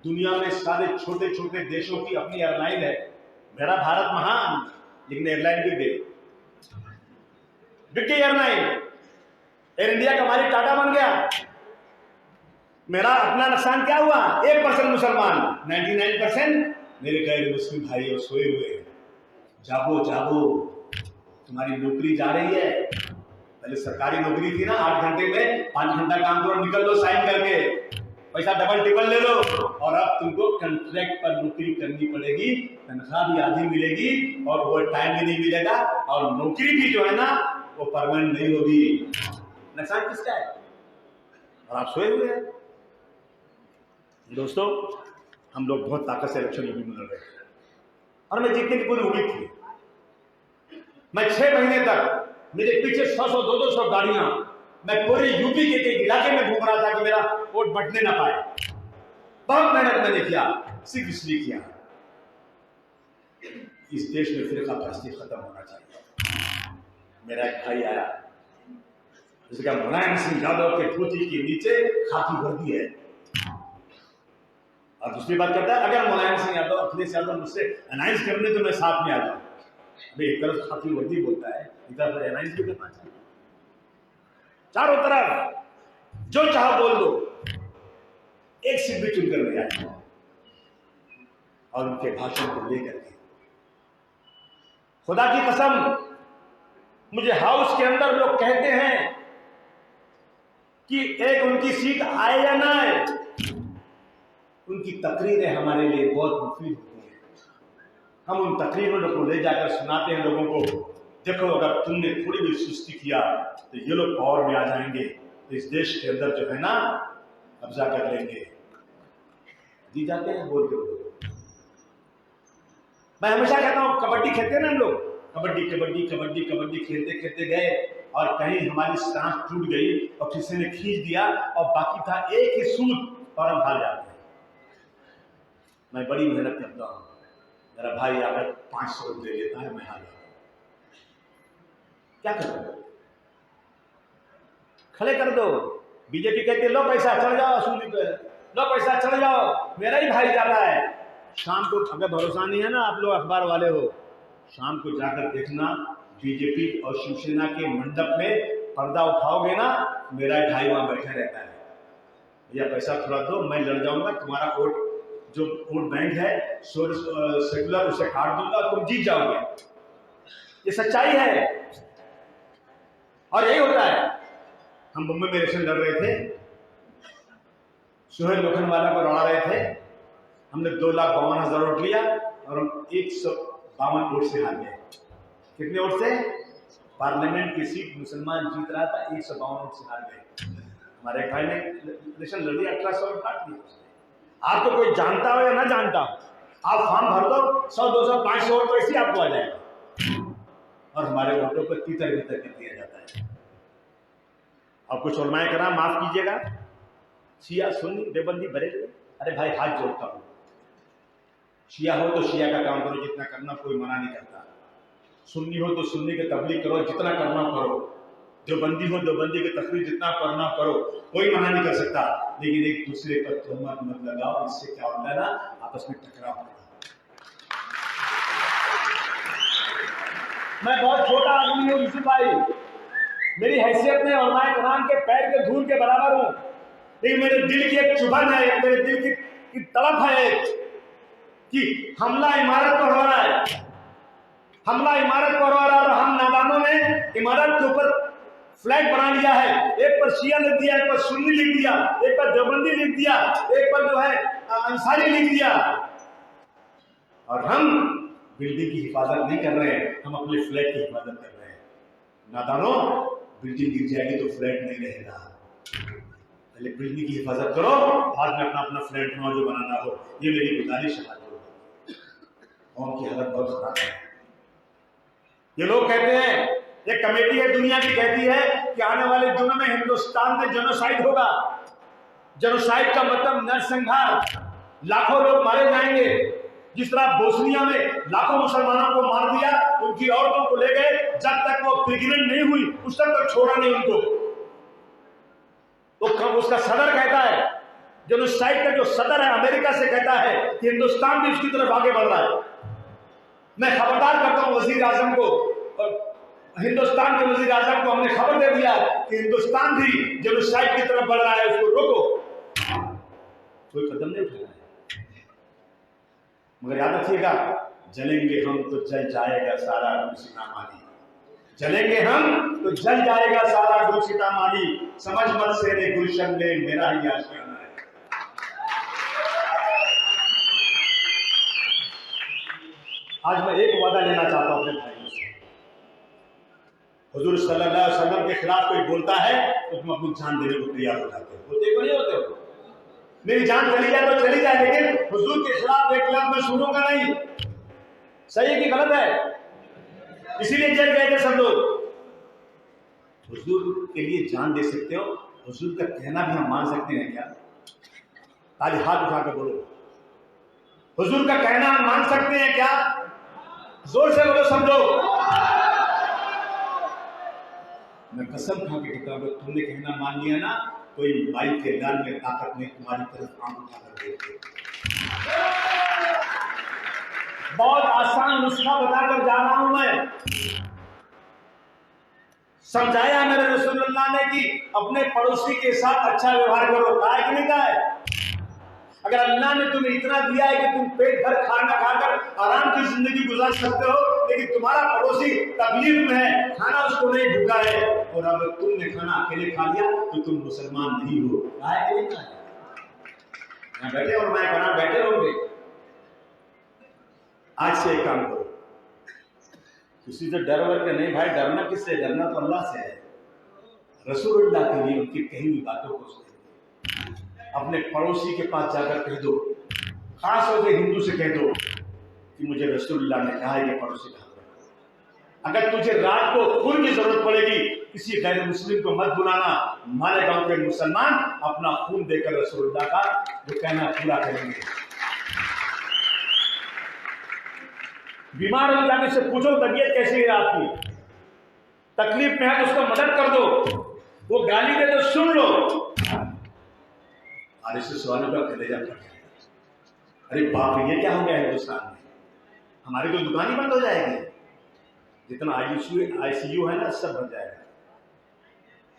Speaker 2: दुनिया में सारे छोटे छोटे देशों की अपनी एयरलाइन है, मेरा भारत महान, लेकिन एयरलाइन बिक गई, बिक गई एयरलाइन। एयर इंडिया का मालिक टाटा बन गया। मेरा अपना नुकसान क्या हुआ? 1% मुसलमान, 99% मेरे गैर मुस्लिम भाई और सोए हुए हैं। जागो जागो, तुम्हारी नौकरी जा रही है। पहले सरकारी नौकरी थी ना, 8 घंटे में 5 घंटा काम करो, निकल लो साइन करके, पैसा डबल टिबल ले लो। और अब तुमको कॉन्ट्रैक्ट पर नौकरी करनी पड़ेगी, तनख्वाह भी आधी मिलेगी और वो टाइम भी नहीं मिलेगा, और नौकरी भी जो है ना वो परमानेंट नहीं होगी। नुकसान किसका है? और आप सोए हुए हैं। दोस्तों, हम लोग बहुत ताकत से इलेक्शन यूपी में लड़ रहे हैं और मैं जीतने की पूरी उम्मीद थी। मैं 6 महीने तक मेरे पीछे 100-200 गाड़ियां, मैं पूरे यूपी के इलाके में घूम रहा था कि मेरा वोट बटने ना पाए। बहुत मेहनत मैंने किया, सिर्फ इसलिए किया इस देश में फिरका परस्ती खत्म होना चाहिए। मेरा एक भाई आया, जिसका मुलायम सिंह यादव के धोती के नीचे खाकी वर्दी है। और दूसरी बात कहता है अगर मुलायम सिंह यादव अखिलेश यादव मुझसे अनाउंस करने तो मैं साथ में आ जाऊं। अभी एक तरफ खाकी वर्दी बोलता है, एक तरफ अनाउंस भी करना चाहिए। चारों तरफ जो चाहो बोल दो, एक सीट भी चुनकर नहीं आए। और उनके भाषण को लेकर के खुदा की कसम, मुझे हाउस के अंदर लोग कहते हैं कि एक उनकी सीट आए या ना आए, उनकी तकरीरें हमारे लिए बहुत मुफीद होती हैं। हम उन तकरीरों को ले जाकर सुनाते हैं लोगों को, देखो अगर तुमने थोड़ी भी सुस्ती किया तो ये लोग पावर में आ जाएंगे, तो इस देश के अंदर जो है ना कब्जा कर लेंगे। दी जाते हैं बोल के। मैं हमेशा कहता हूं कबड्डी खेलते हैं ना हम लोग, कबड्डी कबड्डी कबड्डी कबड्डी खेलते खेलते गए और कहीं हमारी सांस टूट गई और किसी ने खींच दिया और बाकी था एक ही सूत और हम हार जाते हैं। मैं बड़ी मेहनत करता हूं, मेरा भाई आकर 500 दे लेता है, मैं हार जाता हूं। क्या करूं? खड़े कर दो। बीजेपी कहती है लो पैसा चढ़ जाओ वसूली पे, लो पैसा चढ़ जाओ, मेरा ही भाई जाता है। शाम को अगर भरोसा नहीं है ना, आप लोग अखबार वाले हो, शाम को जाकर देखना बीजेपी और शिवसेना के मंडप में पर्दा उठाओगे ना, मेरा भाई वहां बैठा रहता है। भैया पैसा थोड़ा दो, मैं लड़ जाऊंगा, तुम्हारा वोट जो वोट बैंक है सेकुलर उसे काट दूंगा, तुम जीत जाओगे। ये सच्चाई है और यही होता है। हम मुंबई में इलेक्शन लड़ रहे थे, सुहेल लोखंडवाला को लड़ा रहे थे, हमने 2,52,000 वोट लिया और हम 152 वोट से हार गए। कितने वोट से? पार्लियामेंट की सीट मुसलमान जीत रहा था, 152 वोट से हार गए। हमारे भाई ने इलेक्शन लड़ लिया, 1800 वोट काट लिया। आप तो कोई जानता हो या ना जानता हो, आप फॉर्म भर दो, 100 200 500 वोट तो ऐसे आपको आ जाएगा और हमारे वोटों को तीतर भीतर कर दिया जाता है। और कुछ उलमाए कराम माफ कीजिएगा, शिया सुन्नी देवबंदी बरेलवी, अरे भाई हाथ जोड़ता हूं, शिया हो तो शिया का काम करो, जितना करना कोई मना नहीं करता। सुन्नी हो तो सुन्नी की तबलीग करो, जितना करना करो। देवबंदी हो देवबंदी की तकरीर जितना करना करो, कोई मना नहीं कर सकता। लेकिन एक दूसरे पर तोहमत मत लगाओ, इससे क्या होता है ना, आपस में टकराव होता है। मैं बहुत छोटा आदमी हूँ यूसुफ भाई, मेरी हैसियत में उलमाए कराम के पैर के धूल के बराबर हूँ, लेकिन मेरे दिल की एक चुभन है, मेरे दिल की तड़प है कि हमला इमारत पर हो रहा है, हमला इमारत पर हो रहा है और हम नादानों ने इमारत के ऊपर फ्लैग बना लिया है। एक पर शिया लिख दिया, एक पर सुन्नी लिख दिया, एक पर देवबंदी लिख दिया, एक पर जो है अंसारी लिख दिया। और हम बिल्डिंग की हिफाजत नहीं कर रहे हैं, हम अपने फ्लैग की हिफाजत कर रहे हैं। नादानों, बिल्डिंग गिर जाएगी तो फ्लैग नहीं रहेगा। पहले बिल्डिंग की हिफाजत करो, बाद में अपना अपना फ्लैग बनाओ जो बनाना हो। ये मेरी गुजारिश है। कौम की हालत बहुत खराब है। ये लोग कहते हैं, एक कमेटी है दुनिया की कहती है कि आने वाले दिनों में हिंदुस्तान में जेनोसाइड होगा। जेनोसाइड का मतलब नरसंहार, लाखों लोग मारे जाएंगे। जिस तरह बोस्निया में लाखों मुसलमानों को मार दिया, उनकी औरतों को ले गए, जब तक वो प्रेग्नेंट नहीं हुई उस तक छोड़ा नहीं उनको। तो उसका सदर कहता है, जेनोसाइड का जो सदर है अमेरिका से कहता है कि हिंदुस्तान भी उसकी तरफ आगे बढ़ रहा है। मैं खबरदार करता हूं वजीर आजम को, हिंदुस्तान के वजीर आजम को हमने खबर दे दिया कि हिंदुस्तान भी जेनोसाइड की तरफ बढ़ रहा है, उसको रोको। कोई कदम नहीं उठाया है। मगर याद रखिएगा, जलेंगे हम तो जल जाएगा सारा गुलसिता माली, जलेंगे हम तो जल जाएगा सारा गुलसिता माली। समझ मत सेरे गुलशन में मेरा ही आशियाना है। आज मैं एक वादा लेना चाहता हूं अपने भाइयों से। हुजूर सल्लल्लाहु अलैहि वसल्लम के खिलाफ कोई बोलता है तो तुम अपनी जान देने को तैयार हो जाते हो। होते को नहीं होते हो? मेरी जान चली जाए तो चली जाए, लेकिन हुजूर के खिलाफ एक लफ्ज़ मैं सुनूंगा नहीं। सही है कि गलत है? इसीलिए जेल गए थे सब लोग। हुजूर के लिए जान दे सकते हो, हुजूर का कहना भी हम मान सकते हैं क्या? ताली हाथ उठाकर बोलो, हुजूर का कहना हम मान सकते हैं क्या? जोर से बोलो, समझो। मैं कसम खा के कहता हूँ, तुमने कहना मान लिया ना, कोई माई के लाल में ताकत नहीं तुम्हारी तरफ आंख उठा कर देखे। बहुत आसान नुस्खा बताकर जा रहा हूं मैं। समझाया मेरे रसूलुल्लाह ने कि अपने पड़ोसी के साथ अच्छा व्यवहार करो। कहा है कि नहीं कहा है? अगर अल्लाह ने तुम्हें इतना दिया है कि तुम पेट भर खाना खाकर आराम की जिंदगी गुजार सकते हो, लेकिन तुम्हारा पड़ोसी तकलीफ में है, खाना उसको नहीं भूखा है, और अगर तुमने खाना अकेले खा लिया तो तुम मुसलमान नहीं हो। कहा है कि नहीं कहा है? बैठे और मैं कहा बैठे होंगे। आज से एक काम करो, किसी से डर वर के नहीं भाई, डरना किससे? डरना तो अल्लाह से है। रसूलुल्लाह के लिए उनकी कही हुई बातों को सुनो। अपने पड़ोसी के पास जाकर कह दो, खास तौर से हिंदू से कह दो कि मुझे रसूलुल्लाह ने कहा है कि पड़ोसी का। अगर तुझे रात को खून की जरूरत पड़ेगी, किसी गैर मुस्लिम को मत बुलाना। हमारे गांव के मुसलमान अपना खून देकर रसूलुल्लाह का जो कहना पूरा करेंगे। बीमार हो जाने से पूछो तबीयत कैसी है आपकी, तकलीफ में है तो उसका मदद कर दो, वो गाली दे तो सुन लो। अरे से सवालों का कलेजा फट जाएगा। अरे बाप रे, ये क्या हो गया हिंदुस्तान में? हमारी तो दुकान ही बंद हो जाएगी। जितना आईसीयू है ना, सब बन जाएगा।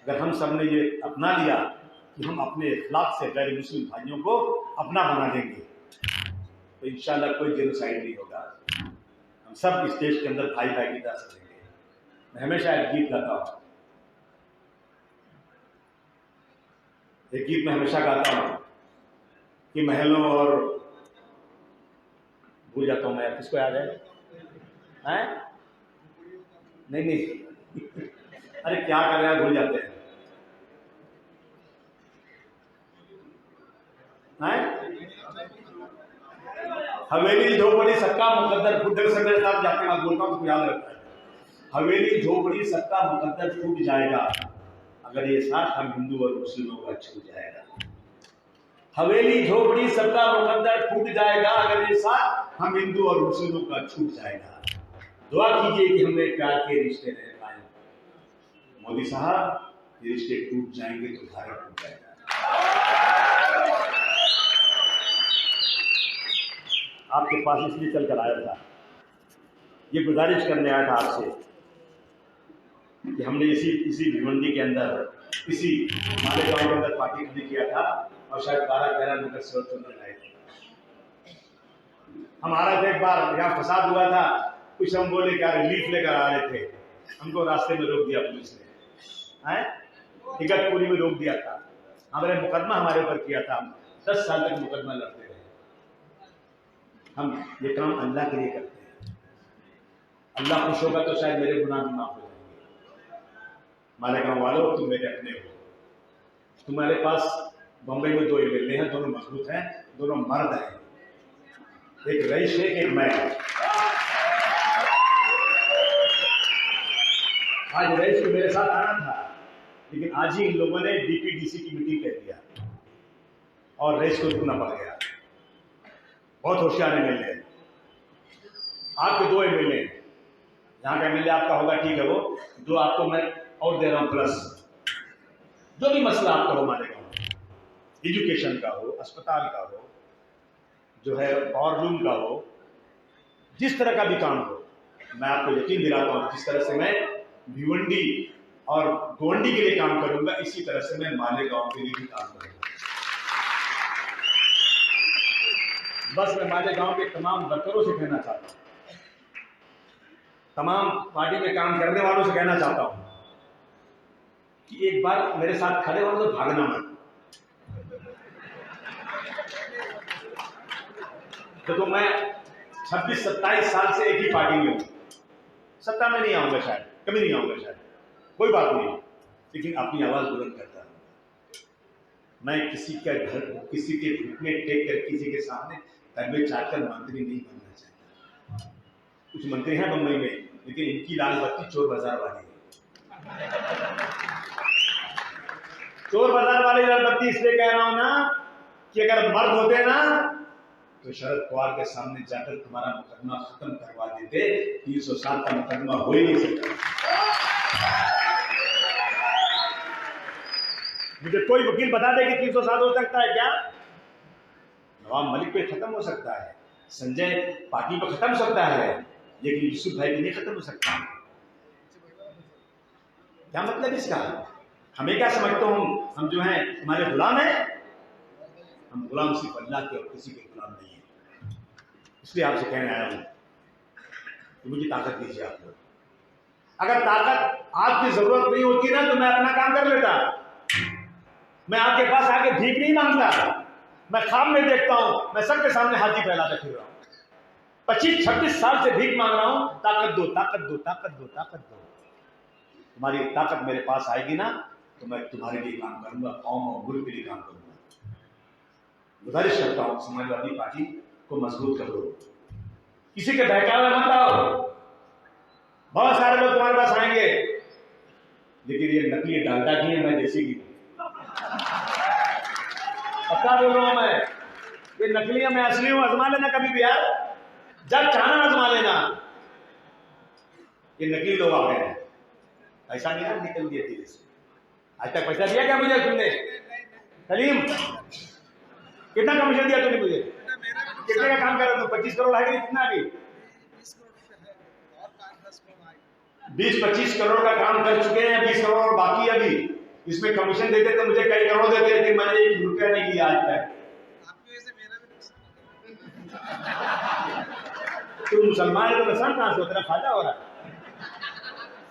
Speaker 2: अगर हम सब ने ये अपना लिया कि हम अपने इखलाक से गैर मुस्लिम भाइयों को अपना बना देंगे, तो इंशाल्लाह कोई जेनोसाइड नहीं होगा। हम सब इस देश के अंदर भाई भाई की तरह रहेंगे। मैं हमेशा एक गीत गाता हूँ, एक गीत मैं हमेशा गाता हूँ कि महलों और भूल जाता हूँ मैं, किसको याद है? नहीं अरे क्या कर रहे हैं, भूल जाते हैं। हवेली झोपड़ी सबका मुकद्दर फूट से मेरे साथ जाते हैं, बोलता हूँ तो याद रखता है। हवेली झोपड़ी सबका मुकद्दर फूट जाएगा, अगर ये साथ हम हिंदू और मुस्लिमों का छूट जाएगा। हवेली झोपड़ी सबका मुकद्दर फूट जाएगा, अगर ये साथ हम हिंदू और मुस्लिमों का छूट जाएगा। दुआ कीजिए कि हमें प्यार के रिश्ते रह पाए। मोदी साहब, ये रिश्ते टूट जाएंगे तो भारत टूट जाएगा। आपके पास इसलिए चलकर आया था, ये गुजारिश करने आया था आपसे कि हमने इसी भिवंडी के अंदर इसी मालेगांव के अंदर पार्टी खड़ी किया था, और शायद 12-13 नगर सेवक चुनने लाए थे। हम आ रहे थे, एक बार यहाँ फसाद हुआ था, कुछ हम बोले क्या रिलीफ लेकर आ रहे थे, हमको रास्ते में रोक दिया पुलिस ने, इगतपुरी में रोक दिया था। हमारे मुकदमा हमारे ऊपर किया था, हम 10 साल तक मुकदमा लड़ते रहे। हम ये काम अल्लाह के लिए करते हैं। अल्लाह खुश होगा तो शायद मेरे गुनाह भी माफ हो जाएंगे। मालेगांव वालों, तुम मेरे अपने हो। तुम्हारे पास बंबई में 2 एमएलए हैं, दोनों मजबूत हैं, दोनों मर्द हैं, एक रईस है, एक मैं। आज रईस को मेरे साथ आना था, लेकिन आज ही इन लोगों ने डीपीडीसी की मीटिंग कर दिया और रईस को रुकना पड़ गया। बहुत होशियार एमएलए हैं। आपके 2 एमएलए हैं, यहाँ का एमएलए आपका होगा ठीक है, वो 2 आपको मैं और दे रहा हूँ प्लस। जो भी मसला आपका हो मालेगांव, एजुकेशन का हो, अस्पताल का हो, जो है और रूम का हो, जिस तरह का भी काम हो, मैं आपको यकीन दिलाता हूँ जिस तरह से मैं भिवंडी और गोंडी के लिए काम करूंगा, इसी तरह से मैं मालेगांव के लिए भी काम करूंगा। बस मैं मालेगांव के तमाम वर्करों से कहना चाहता हूँ, तमाम पार्टी में काम करने वालों से कहना चाहता हूँ कि एक बार मेरे साथ खड़े हो तो भागना मत। देखो मैं 26-27 साल से एक ही पार्टी में हूँ। सत्ता में नहीं आऊंगा शायद, कभी नहीं आऊंगा शायद, कोई बात नहीं, लेकिन अपनी आवाज बुलंद करता हूँ। मैं किसी का घर, किसी के घुटने टेक कर किसी के सामने तलवे चाटकर मंत्री नहीं बनना चाहता। कुछ मंत्री हैं बंबई में, लेकिन इनकी लाल बत्ती चोर बाजार वाली है। चोर बाजार वाली लाल बत्ती इसलिए कह रहा हूं ना कि अगर मर्द होते ना तो शरद पवार के सामने जाकर तुम्हारा मुकदमा खत्म करवा देते। 307 का मुकदमा हो ही नहीं सकता। मुझे कोई वकील बता दे कि 307 हो सकता है क्या? नवाब मलिक पे खत्म हो सकता है, संजय पाटिल पे खत्म हो सकता है, लेकिन यूसुफ भाई पे नहीं खत्म हो सकता। क्या मतलब इसका? हमें क्या समझते हो हम जो हैं हमारे गुलाम हैं? हम गुलाम सिर्फ अल्लाह के और किसी के गुलाम नहीं है। इसलिए आपसे कहने आया हूं कि मुझे ताकत दीजिए आप लोग। अगर ताकत आपकी जरूरत नहीं होती ना तो मैं अपना काम कर लेता। मैं आपके पास आके भीख नहीं मांगता, मैं ख्वाब में देखता हूं, मैं सबके सामने हाथी फैलाकर फिर रहा हूं। 25-26 साल से भीख मांग रहा हूं, ताकत दो, ताकत दो, ताकत दो, ताकत दो। तुम्हारी ताकत मेरे पास आएगी ना तो मैं तुम्हारे लिए काम करूंगा, कौम और मुल्क के लिए काम करूंगा। गुजारिश करता हूं समाजवादी पार्टी को मजबूत कर दो, किसी के बहकावे मत आओ। बहुत सारे लोग तुम्हारे पास आएंगे, लेकिन ये नकली डालडा की है, मैं देसी की पक्का बोल रहा हूं मैं। ये नकली है, मैं असली हूं। आजमा लेना कभी भी यार, जब चाहना आजमा लेना। ये नकली लोग आ गए हैं, पैसा नहीं यार निकल दिया धीरे से। आज तक पैसा दिया क्या मुझे तुमने? सलीम, कितना कमीशन दिया तुमने मुझे? कितने का काम कर रहा? 25 करोड़ है कि कितना? अभी 20-25 करोड़ का काम कर चुके हैं, 20 करोड़ और बाकी अभी। इसमें कमीशन देते तो मुझे कई करोड़ देते, लेकिन मैंने 1 रुपया नहीं लिया आज तक। तू मुसलमान है तो नुकसान कहां से? तेरा फायदा हो रहा है।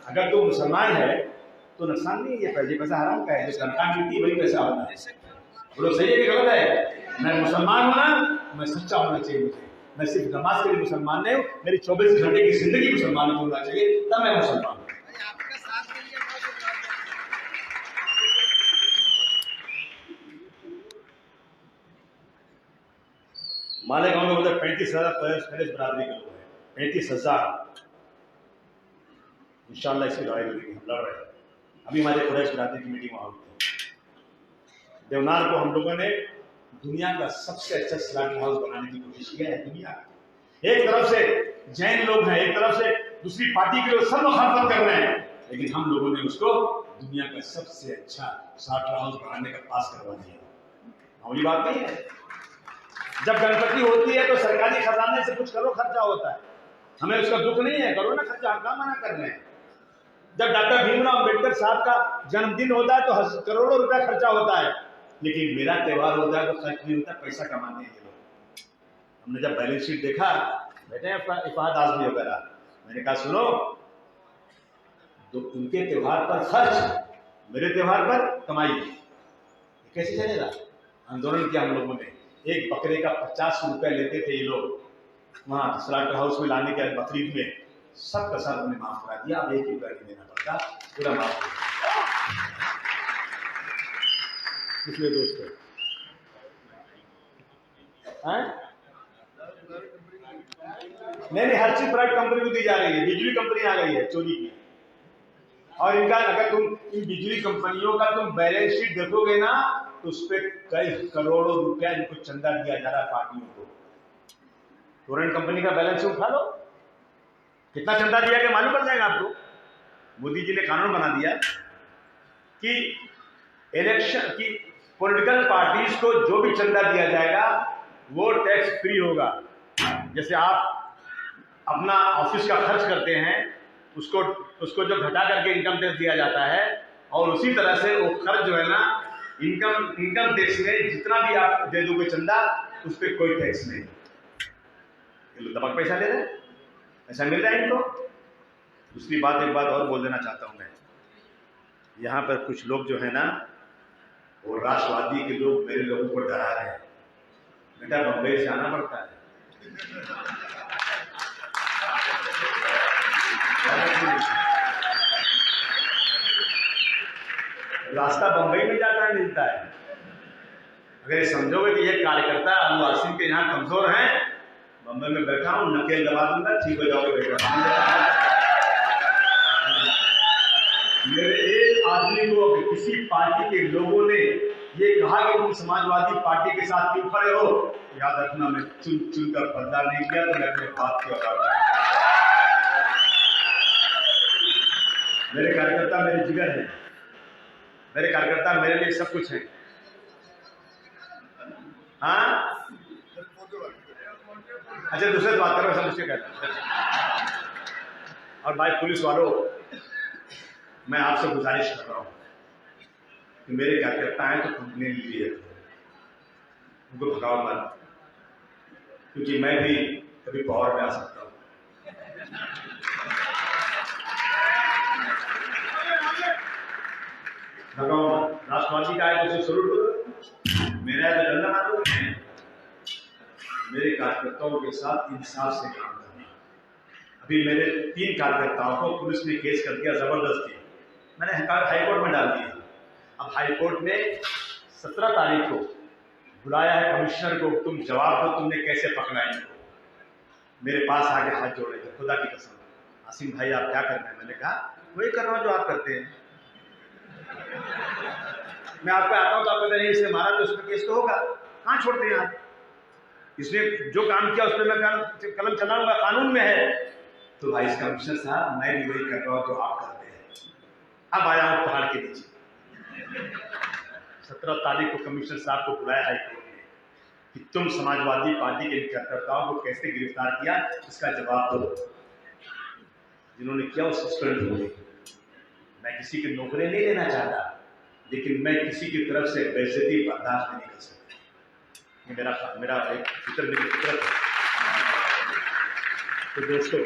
Speaker 2: अगर तू मुसलमान है तो नुकसान नहीं है, ये पैसा हराम का है। जो तनख्वाह मिलती है वही पैसा होता है। बोलो सही है कि गलत है? मैं मुसलमान हूं ना, मैं सच्चा होना चाहिए मुझे। मैं सिर्फ नमाज के लिए मुसलमान नहीं हूं, मेरी 24 घंटे की जिंदगी मुसलमान होना चाहिए, तब मैं मुसलमान हूं। मालेगांव में उधर 35,000 पैलेस बरादरी के लोग हैं, 35,000। इंशाल्लाह इसकी लड़ाई लड़ेंगे, हम लड़ रहे हैं। अभी हमारे कुरैश बरादरी की मीटिंग वहां हुई थी। देवनार को हम लोगों ने दुनिया का सबसे अच्छा स्लॉटर हाउस बनाने की कोशिश किया है। दुनिया एक तरफ से जैन लोग हैं, एक तरफ से दूसरी पार्टी के लोग, सब मुखालफत कर रहे हैं, लेकिन हम लोगों ने उसको दुनिया का सबसे अच्छा स्लॉटर हाउस बनाने का पास करवा दिया। मामूली बात नहीं है। जब गणपति होती है तो सरकारी खजाने से कुछ करोड़ खर्चा होता है, हमें उसका दुख नहीं है, करो ना खर्चा, हम काम मना कर रहे हैं। जब डॉक्टर भीमराव अंबेडकर साहब का जन्मदिन होता है तो करोड़ों रुपया खर्चा होता है, लेकिन मेरा त्योहार होता है तो खर्च नहीं होता, पैसा कमाते हैं ये लोग। हमने जब बैलेंस शीट देखा, बैठे इफाद आजमी वगैरह, मैंने कहा सुनो, तो उनके त्योहार पर खर्च, मेरे त्योहार पर कमाई, कैसे चलेगा? आंदोलन किया हम लोगों ने। एक बकरे का 50 रुपया लेते थे ये लोग वहां स्लॉटर हाउस में लाने के बकरीद में, सब का सब उन्हें माफ करा दिया। अब 1 रुपया नहीं देना पड़ता, पूरा माफ कर दिया। इसलिए दोस्तों नहीं, हर चीज प्राइवेट कंपनी को दी जा रही है। बिजली कंपनी आ गई है चोरी की, और इनका अगर तुम इन बिजली कंपनियों का तुम बैलेंस शीट देखोगे ना तो उस पर कई करोड़ों रुपया इनको चंदा दिया जा रहा है पार्टियों को। टोरेंट कंपनी का बैलेंस शीट उठा लो, कितना चंदा दिया गया मालूम पड़ जाएगा आपको। मोदी जी ने कानून बना दिया कि इलेक्शन की पॉलिटिकल पार्टीज को जो भी चंदा दिया जाएगा वो टैक्स फ्री होगा। जैसे आप अपना ऑफिस का खर्च करते हैं, उसको जो घटा करके इनकम टैक्स दिया जाता है, और उसी तरह से वो खर्च जो है ना इनकम टैक्स में जितना भी आप दे दोगे चंदा, उस पर कोई टैक्स नहीं। ये लोग दबक पैसा दे रहे हैं, ऐसा मिल जाए इनको। दूसरी बात, एक बात और बोल देना चाहता हूं मैं, यहाँ पर कुछ लोग जो है ना वो राष्ट्रवादी के लोग मेरे लोगों को डरा रहे हैं। बेटा बम्बई से आना पड़ता है, रास्ता बंबई में जाकर मिलता है। अगर समझोगे कि ये कार्यकर्ता अबू आसिम के यहाँ कमजोर हैं, बंबई में बैठा हूं, नकेल दबा दूंगा, ठीक हो जाओगे बेटा। मेरे एक आदमी को किसी पार्टी के लोगों ने ये कहा कि तुम समाजवादी पार्टी के साथ क्यों खड़े हो, याद रखना मैं चुन चुन कर पर्दा नहीं किया, तो मैं अपने बात की औकात। मेरे कार्यकर्ता मेरे जिगर हैं, मेरे कार्यकर्ता मेरे लिए सब कुछ है। हाँ, अच्छा दूसरे बात करो, सब मुझसे कहता। और भाई पुलिस वालों, मैं आपसे गुजारिश कर रहा हूँ कि मेरे कार्यकर्ता हैं तो कंप्लेन लीजिए, उनको भगाओ मत, क्योंकि मैं भी कभी पावर में आ सकता हूँ। भगाओ मत, राष्ट्रवादी का है तो उसे सलूट करो, मेरा है तो डंडा मारो। मेरे कार्यकर्ताओं के साथ इंसाफ से काम करना। अभी मेरे 3 कार्यकर्ताओं को पुलिस ने केस कर दिया जबरदस्ती, मैंने हाईकोर्ट में डाल दिया। अब हाईकोर्ट ने 17 तारीख को बुलाया है कमिश्नर को, तुम जवाब दो तुमने कैसे पकड़ा इनको। मेरे पास आके हाथ जोड़े थे, खुदा की कसम, आसिम भाई आप क्या कर रहे हैं? मैंने कहा वही कर रहा हूँ जो आप करते हैं। मैं आपको आता हूँ तो आप कहते हैं इसने मारा तो उसमें केस तो होगा, कहाँ छोड़ते हैं आप? इसने जो काम किया उस पर मैं कलम चलाऊंगा, कानून में है। तो भाई कमिश्नर साहब मैं भी वही कर रहा हूँ जो आप करते हैं। अब आया हूँ पहाड़ के नीचे। 17 तारीख को कमिश्नर साहब को बुलाया हाईकोर्ट ने कि तुम समाजवादी पार्टी के कार्यकर्ताओं को कैसे गिरफ्तार किया, इसका जवाब दो। जिन्होंने किया वो सस्पेंड हो गए। मैं किसी की नौकरी नहीं लेना चाहता, लेकिन मैं किसी की तरफ से बेइज्जती बर्दाश्त नहीं कर सकता। मेरा एक फितरत है। तो दोस्तों,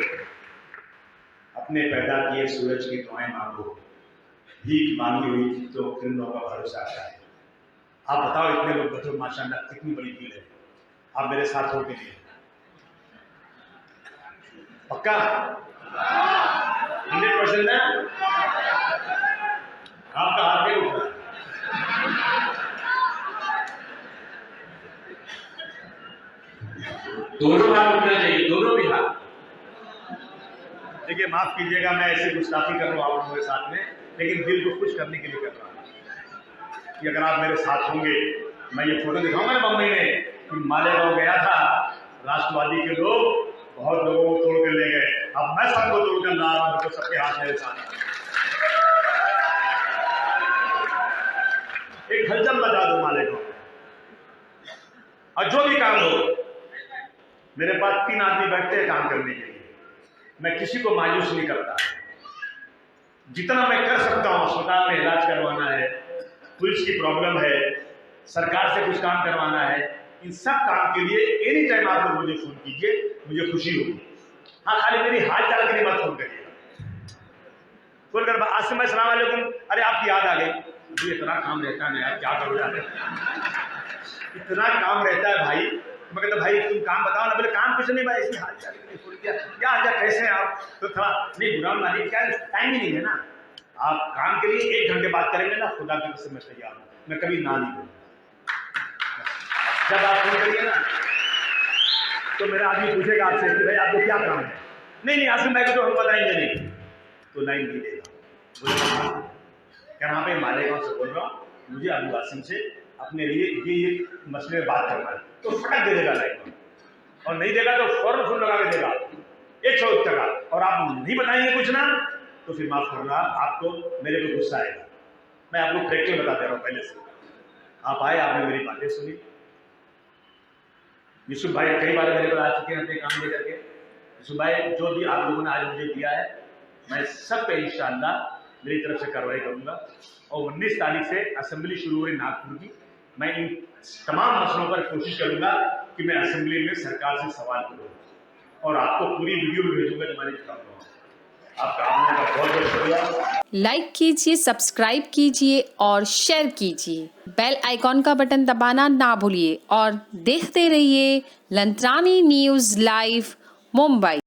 Speaker 2: अपने पैदा किए सूरज की दुआएं मांगो, भीख मांगी हुई तो किरणों का भरोसा आता है। आप बताओ, इतने लोग बच्चों माशाल्लाह कितनी बड़ी भीड़ है, आप मेरे साथ हो के लिए पक्का 100% है? आपका हाथ नहीं उठ रहा।
Speaker 3: दोनों हाथ उठना चाहिए, दोनों भी हाथ।
Speaker 2: देखिए माफ कीजिएगा मैं ऐसी गुस्ताखी कर रहा हूँ आप लोगों के साथ में, लेकिन दिल को खुश करने के लिए कर रहा हूँ कि अगर आप मेरे साथ होंगे, मैं ये फोटो दिखाऊंगा ना बम्बई में कि मालेगांव गया था, राष्ट्रवादी के लोग बहुत लोगों को तोड़ कर ले गए, अब मैं सबको तोड़ कर ला रहा हूँ, तो सबके हाथ मेरे साथ। एक हलचल मचा दो मालेगांव, और जो भी काम हो, मेरे पास 3 आदमी बैठते हैं काम करने के लिए। मैं किसी को मायूस नहीं करता। जितना मैं कर सकता हूं, अस्पताल में इलाज करवाना है, पुलिस की प्रॉब्लम है, सरकार से कुछ काम करवाना है, इन सब काम के लिए एनी टाइम आप लोग मुझे फोन कीजिए, मुझे खुशी होगी। हाँ, खाली मेरी हाल चाल के लिए मत फोन करिएगा। फोन कर आसिम भाई सलाम वालेकुम, अरे आपकी याद आ गई। मुझे इतना काम रहता है ना यार, क्या करूँ यार, इतना काम रहता है भाई। मैं कहता भाई तुम काम बताओ ना। बोले काम कुछ नहीं भाई, ऐसी हाल चाल क्या हाल चाल, कैसे हैं आप? तो थोड़ा नहीं बुरा मानिए, क्या टाइम ही नहीं है ना। आप काम के लिए 1 घंटे बात करेंगे ना, खुदा की कसम मैं तैयार हूँ, मैं कभी ना नहीं बोलूँगा। जब आप फोन करिए ना तो मेरा आदमी पूछेगा आपसे कि भाई आपको क्या काम है? नहीं आसिम भाई को तो हम बताएंगे नहीं, तो लाइन नहीं देगा। यहाँ पे मालेगांव से बोल रहा हूँ, मुझे अबू आसिम से अपने लिए ये मसले में बात करना है, तो फटक दे देगा लाइन, और नहीं देगा तो फौरन फोन लगा के देगा 100 टका। और आप नहीं बताएंगे कुछ ना, तो फिर माफ करना, आपको मेरे पे गुस्सा आएगा। मैं आपको प्रैक्टिकल बता दे रहा हूँ पहले से। आप आए, आपने मेरी बातें सुनी। यूसुफ भाई कई बार मेरे पर आ चुके हैं अपने काम लेकर के। यूसुफ भाई जो भी आप लोगों ने आज मुझे दिया है, मैं सब पे इंशाअल्लाह मेरी तरफ से कार्रवाई करूंगा। और 19 तारीख से असेंबली शुरू हो रही नागपुर की, मैं इन तमाम मसलों पर कोशिश करूंगा कि मैं असेंबली में सरकार से सवाल करूँ, और आपको पूरी वीडियो भी भेजूंगा जो मैंने दिखाऊंगा। आपका आने का बहुत बहुत शुक्रिया।
Speaker 1: लाइक कीजिए, सब्सक्राइब कीजिए और शेयर कीजिए। बेल आइकॉन का बटन दबाना ना भूलिए और देखते रहिए लंत्रानी न्यूज़ लाइव मुंबई।